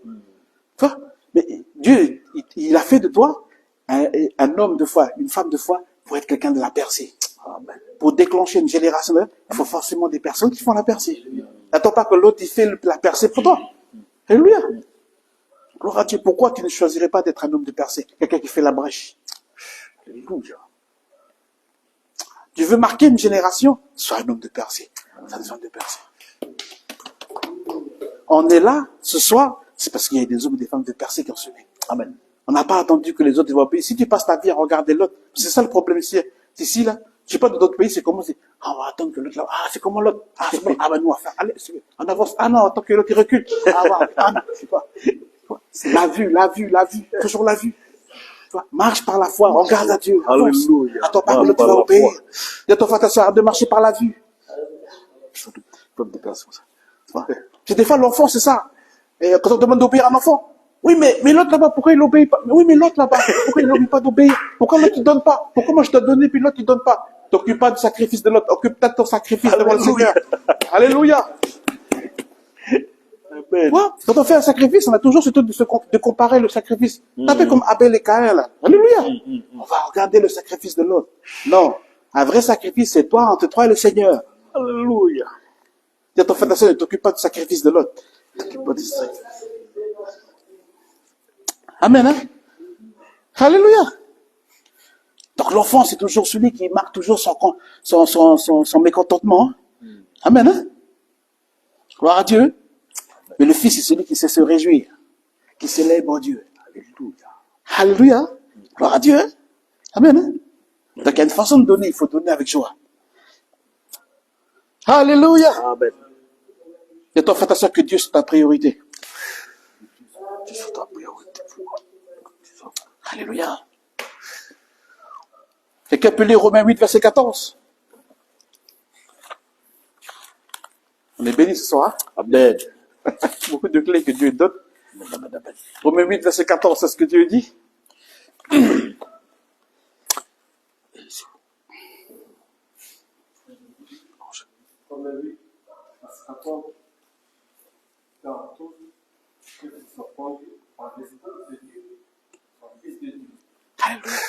Tu vois? Mais Dieu, il a fait de toi un homme de foi, une femme de foi, pour être quelqu'un de la percée. Pour déclencher une génération, il faut forcément des personnes qui font la percée. N'attends pas que l'autre, il fait la percée pour toi. Alléluia. Gloire à Dieu. Pourquoi tu ne choisirais pas d'être un homme de percée? Quelqu'un qui fait la brèche. Alléluia. Tu veux marquer une génération? Sois un homme de percée. Sois un homme de percée. On est là, ce soir, c'est parce qu'il y a des hommes et des femmes de percée qui ont suivi. Amen. On n'a pas attendu que les autres voient payer. Si tu passes ta vie à regarder l'autre, c'est ça le problème ici. Ici, là, je sais pas, dans d'autres pays, c'est comment c'est, on va attendre que l'autre, là, c'est comment l'autre, c'est bon, ben, nous, on va faire, allez, on avance, non, attends que l'autre, il recule. Non, je sais pas. C'est la vue, toujours la vue. Tu vois, marche par la foi, regarde à Dieu. Alléluia. Attends pas que l'autre va obéir. Dis à ton frère, ta soeur, de marcher par la vue. C'est des fois, l'enfant, c'est ça. Et quand on demande d'obéir à un enfant, oui, mais l'autre là-bas, pourquoi il n'obéit pas? Oui, mais l'autre là-bas, pourquoi il n'obéit pas d'obéir? Pourquoi l'autre ne donne pas? Pourquoi moi je dois donner puis l'autre il donne pas? T'occupes pas du sacrifice de l'autre, occupe peut-être ton sacrifice devant le Seigneur. Alléluia. Quoi? Quand on fait un sacrifice, on a toujours surtout de comparer le sacrifice. T'as fait comme Abel et Caïn là. Alléluia. On va regarder le sacrifice de l'autre. Non. Un vrai sacrifice, c'est toi, entre toi et le Seigneur. Alléluia. Dis à ton frère, ne t'occupe pas du sacrifice de l'autre. T'occupe pas du sacrifice. Amen, hein? Alléluia. Donc l'enfant, c'est toujours celui qui marque toujours son mécontentement. Hein? Amen, hein? Gloire à Dieu. Mais le Fils, c'est celui qui sait se réjouir, qui célèbre Dieu. Alléluia. Alléluia. Gloire à Dieu. Hein? Amen, hein? Donc il y a une façon de donner, il faut donner avec joie. Alléluia. Amen. Et toi, fais ta soeur que Dieu, c'est ta priorité. Dieu, c'est ta priorité. Alléluia. Quelqu'un peut lire Romains 8, verset 14. On est bénis ce soir. Amen. Beaucoup de clés que Dieu donne. Romains 8, verset 14, c'est ce que Dieu dit. Comme lui, verset 14, car tous ceux qui sont conduits par l'Esprit de Dieu sont fils de Dieu.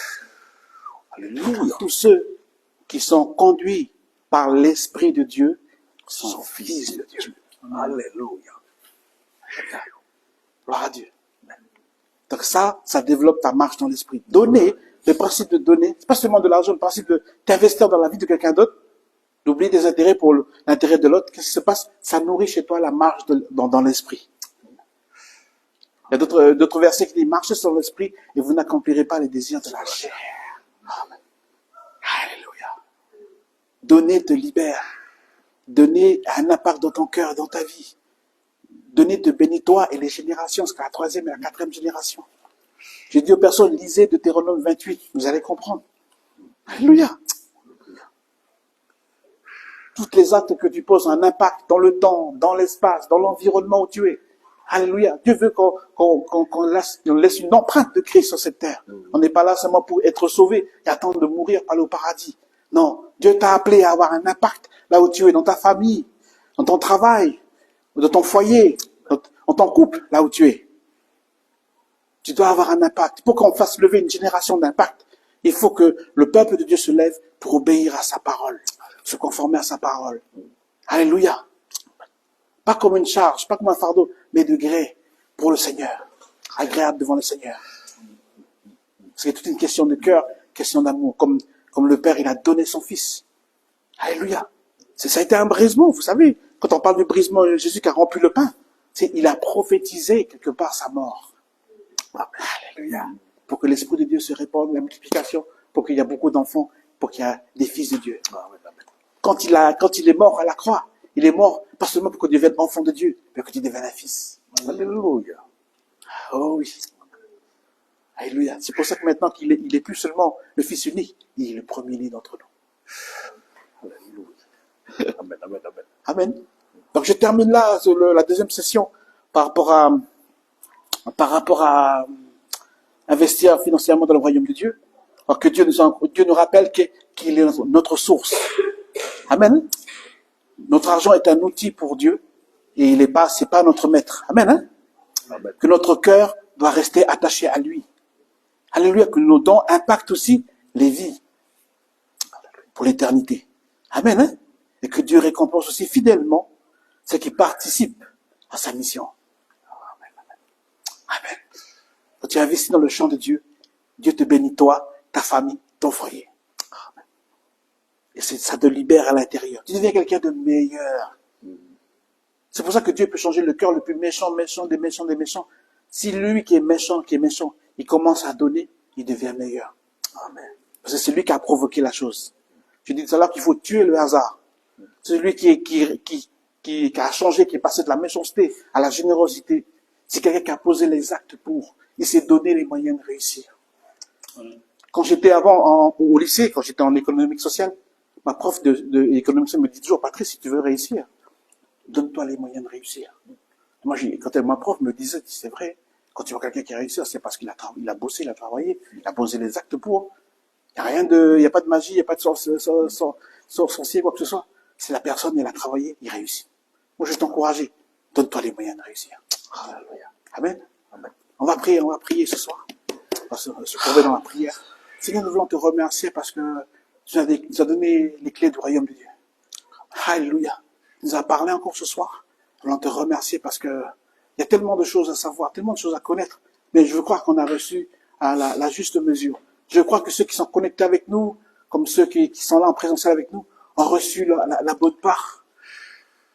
Alléluia. Tous ceux qui sont conduits par l'Esprit de Dieu sont fils de Dieu. Alléluia. Gloire à Dieu. Donc ça développe ta marche dans l'esprit. Donner, le principe de donner, c'est pas seulement de l'argent, le principe de t'investir dans la vie de quelqu'un d'autre, d'oublier des intérêts pour l'intérêt de l'autre. Qu'est-ce qui se passe? Ça nourrit chez toi la marche dans l'esprit. Il y a d'autres versets qui disent, marchez sur l'esprit et vous n'accomplirez pas les désirs de la chair. Amen. Alléluia. Donner te libère. Donner a un impact dans ton cœur, dans ta vie. Donner te bénit toi et les générations, jusqu'à la 3e et la 4e génération. J'ai dit aux personnes, lisez Deutéronome 28, vous allez comprendre. Alléluia. Toutes les actes que tu poses ont un impact dans le temps, dans l'espace, dans l'environnement où tu es. Alléluia. Dieu veut qu'on laisse une empreinte de Christ sur cette terre. On n'est pas là seulement pour être sauvé et attendre de mourir pour aller au paradis. Non. Dieu t'a appelé à avoir un impact là où tu es, dans ta famille, dans ton travail, dans ton foyer, dans ton couple, là où tu es. Tu dois avoir un impact. Pour qu'on fasse lever une génération d'impact, il faut que le peuple de Dieu se lève pour obéir à sa parole, se conformer à sa parole. Alléluia. Pas comme une charge, pas comme un fardeau, mais de gré pour le Seigneur. Agréable devant le Seigneur. C'est toute une question de cœur, question d'amour. Comme le Père, il a donné son Fils. Alléluia. Ça a été un brisement, vous savez. Quand on parle du brisement, Jésus qui a rompu le pain, il a prophétisé quelque part sa mort. Alléluia. Pour que l'Esprit de Dieu se répande, la multiplication, pour qu'il y ait beaucoup d'enfants, pour qu'il y ait des fils de Dieu. Quand il est mort à la croix, il est mort pas seulement pour que tu deviennes enfant de Dieu, mais que tu deviennes un fils. Alléluia. Oh oui. Alléluia. C'est pour ça que maintenant qu'il est plus seulement le Fils unique, il est le premier-né d'entre nous. Alléluia. Amen, amen, amen. Amen. Donc je termine là sur la deuxième session par rapport à investir financièrement dans le royaume de Dieu. Alors que Dieu nous rappelle qu'il est notre source. Amen. Notre argent est un outil pour Dieu et il est pas, c'est pas notre maître. Amen. Hein? Amen. Que notre cœur doit rester attaché à lui. Alléluia. Que nos dons impactent aussi les vies pour l'éternité. Amen. Hein? Et que Dieu récompense aussi fidèlement ceux qui participent à sa mission. Amen. Amen. Quand tu investis dans le champ de Dieu, Dieu te bénit toi, ta famille, ton foyer. Amen. Et ça te libère à l'intérieur. Tu deviens quelqu'un de meilleur. C'est pour ça que Dieu peut changer le cœur le plus méchant des méchants. Si lui qui est méchant, il commence à donner, il devient meilleur. Amen. Parce que c'est lui qui a provoqué la chose. Je dis tout à l'heure qu'il faut tuer le hasard. C'est lui qui a changé, qui est passé de la méchanceté à la générosité. C'est quelqu'un qui a posé les actes pour. Il s'est donné les moyens de réussir. Quand j'étais au lycée, quand j'étais en économique sociale, ma prof d'économie sociale me dit toujours, Patrice, si tu veux réussir, donne-toi les moyens de réussir. Moi, quand ma prof me disait, c'est vrai, quand tu vois quelqu'un qui réussit, c'est parce qu'il a bossé, il a travaillé, il a posé les actes pour. Il n'y a pas de magie, il n'y a pas de sorcier, quoi que ce soit. C'est la personne, elle a travaillé, il réussit. Moi, je vais t'encourager. Donne-toi les moyens de réussir. Alléluia. Amen. Amen. On va prier ce soir. On va se trouver dans la prière. Seigneur, nous voulons te remercier parce que tu nous as donné les clés du royaume de Dieu. Alléluia. Tu nous as parlé encore ce soir. Nous voulons te remercier parce que il y a tellement de choses à savoir, tellement de choses à connaître. Mais je veux croire qu'on a reçu à la juste mesure. Je crois que ceux qui sont connectés avec nous, comme ceux qui sont là en présentiel avec nous, ont reçu la bonne part.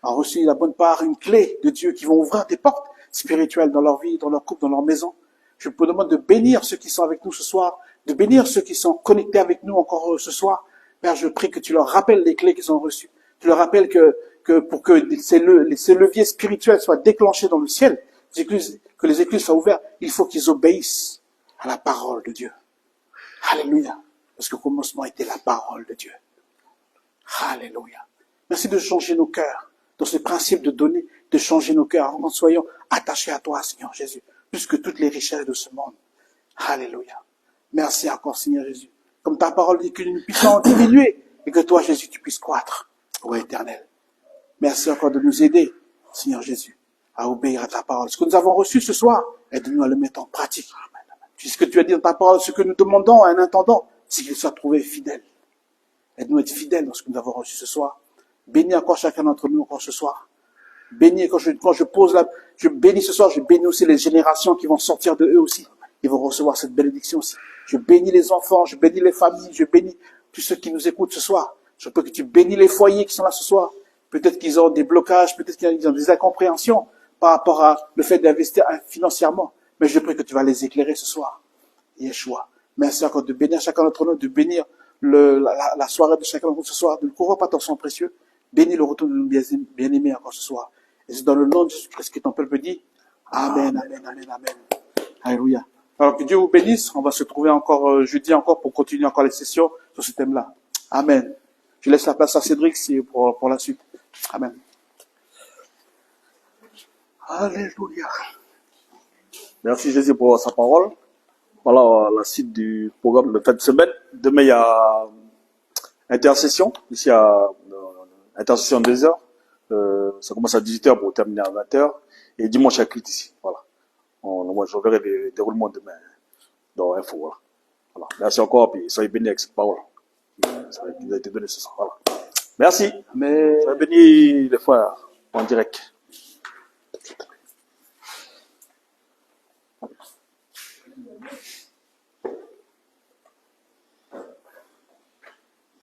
Ont reçu la bonne part, une clé de Dieu qui vont ouvrir des portes spirituelles dans leur vie, dans leur couple, dans leur maison. Je vous demande de bénir ceux qui sont avec nous ce soir, de bénir ceux qui sont connectés avec nous encore ce soir. Père, je prie que tu leur rappelles les clés qu'ils ont reçues. Tu leur rappelles que pour que ces leviers spirituels soient déclenchés dans le ciel, que les écluses soient ouvertes, il faut qu'ils obéissent à la parole de Dieu. Alléluia. Parce qu'au commencement était la parole de Dieu. Alléluia. Merci de changer nos cœurs. Dans ce principe de donner, de changer nos cœurs, en soyons attachés à toi, Seigneur Jésus, plus que toutes les richesses de ce monde. Alléluia. Merci encore, Seigneur Jésus. Comme ta parole dit que nous puissions diminuer et que toi, Jésus, tu puisses croître. Ô Éternel. Merci encore de nous aider, Seigneur Jésus, à obéir à ta parole. Ce que nous avons reçu ce soir, aide-nous à le mettre en pratique. Puisque tu as dit dans ta parole, ce que nous demandons à un intendant, c'est qu'il soit trouvé fidèle. Aide-nous à être fidèles dans ce que nous avons reçu ce soir. Bénis encore chacun d'entre nous encore ce soir. Bénis, quand je bénis ce soir, je bénis aussi les générations qui vont sortir de eux aussi. Ils vont recevoir cette bénédiction aussi. Je bénis les enfants, je bénis les familles, je bénis tous ceux qui nous écoutent ce soir. Je prie que tu bénis les foyers qui sont là ce soir. Peut-être qu'ils ont des blocages, peut-être qu'ils ont des incompréhensions par rapport à le fait d'investir financièrement. Mais je prie que tu vas les éclairer ce soir. Yeshua. Merci encore de bénir chacun d'entre nous, de bénir la soirée de chacun d'entre nous ce soir, de ne couvrir pas ton sang précieux. Bénis le retour de nos bien-aimés encore ce soir. Et c'est dans le nom de Jésus-Christ que ton peuple dit. Amen, amen, amen, amen. Alléluia. Alors que Dieu vous bénisse. On va se trouver encore jeudi encore pour continuer encore les sessions sur ce thème-là. Amen. Je laisse la place à Cédric pour la suite. Amen. Alléluia. Merci Jésus pour sa parole. Voilà la suite du programme de fin de semaine. Demain, il y a intercession. Ici, à intercession 2 heures. Ça commence à 18h pour terminer à 20h. Et dimanche à Crite ici. Voilà. Moi, je verrai les déroulements demain dans Info. Voilà. Merci encore. Puis soyez bénis avec cette parole. Ça a été donné ce soir. Voilà. Merci. Mais Soyez bénis les frères en direct.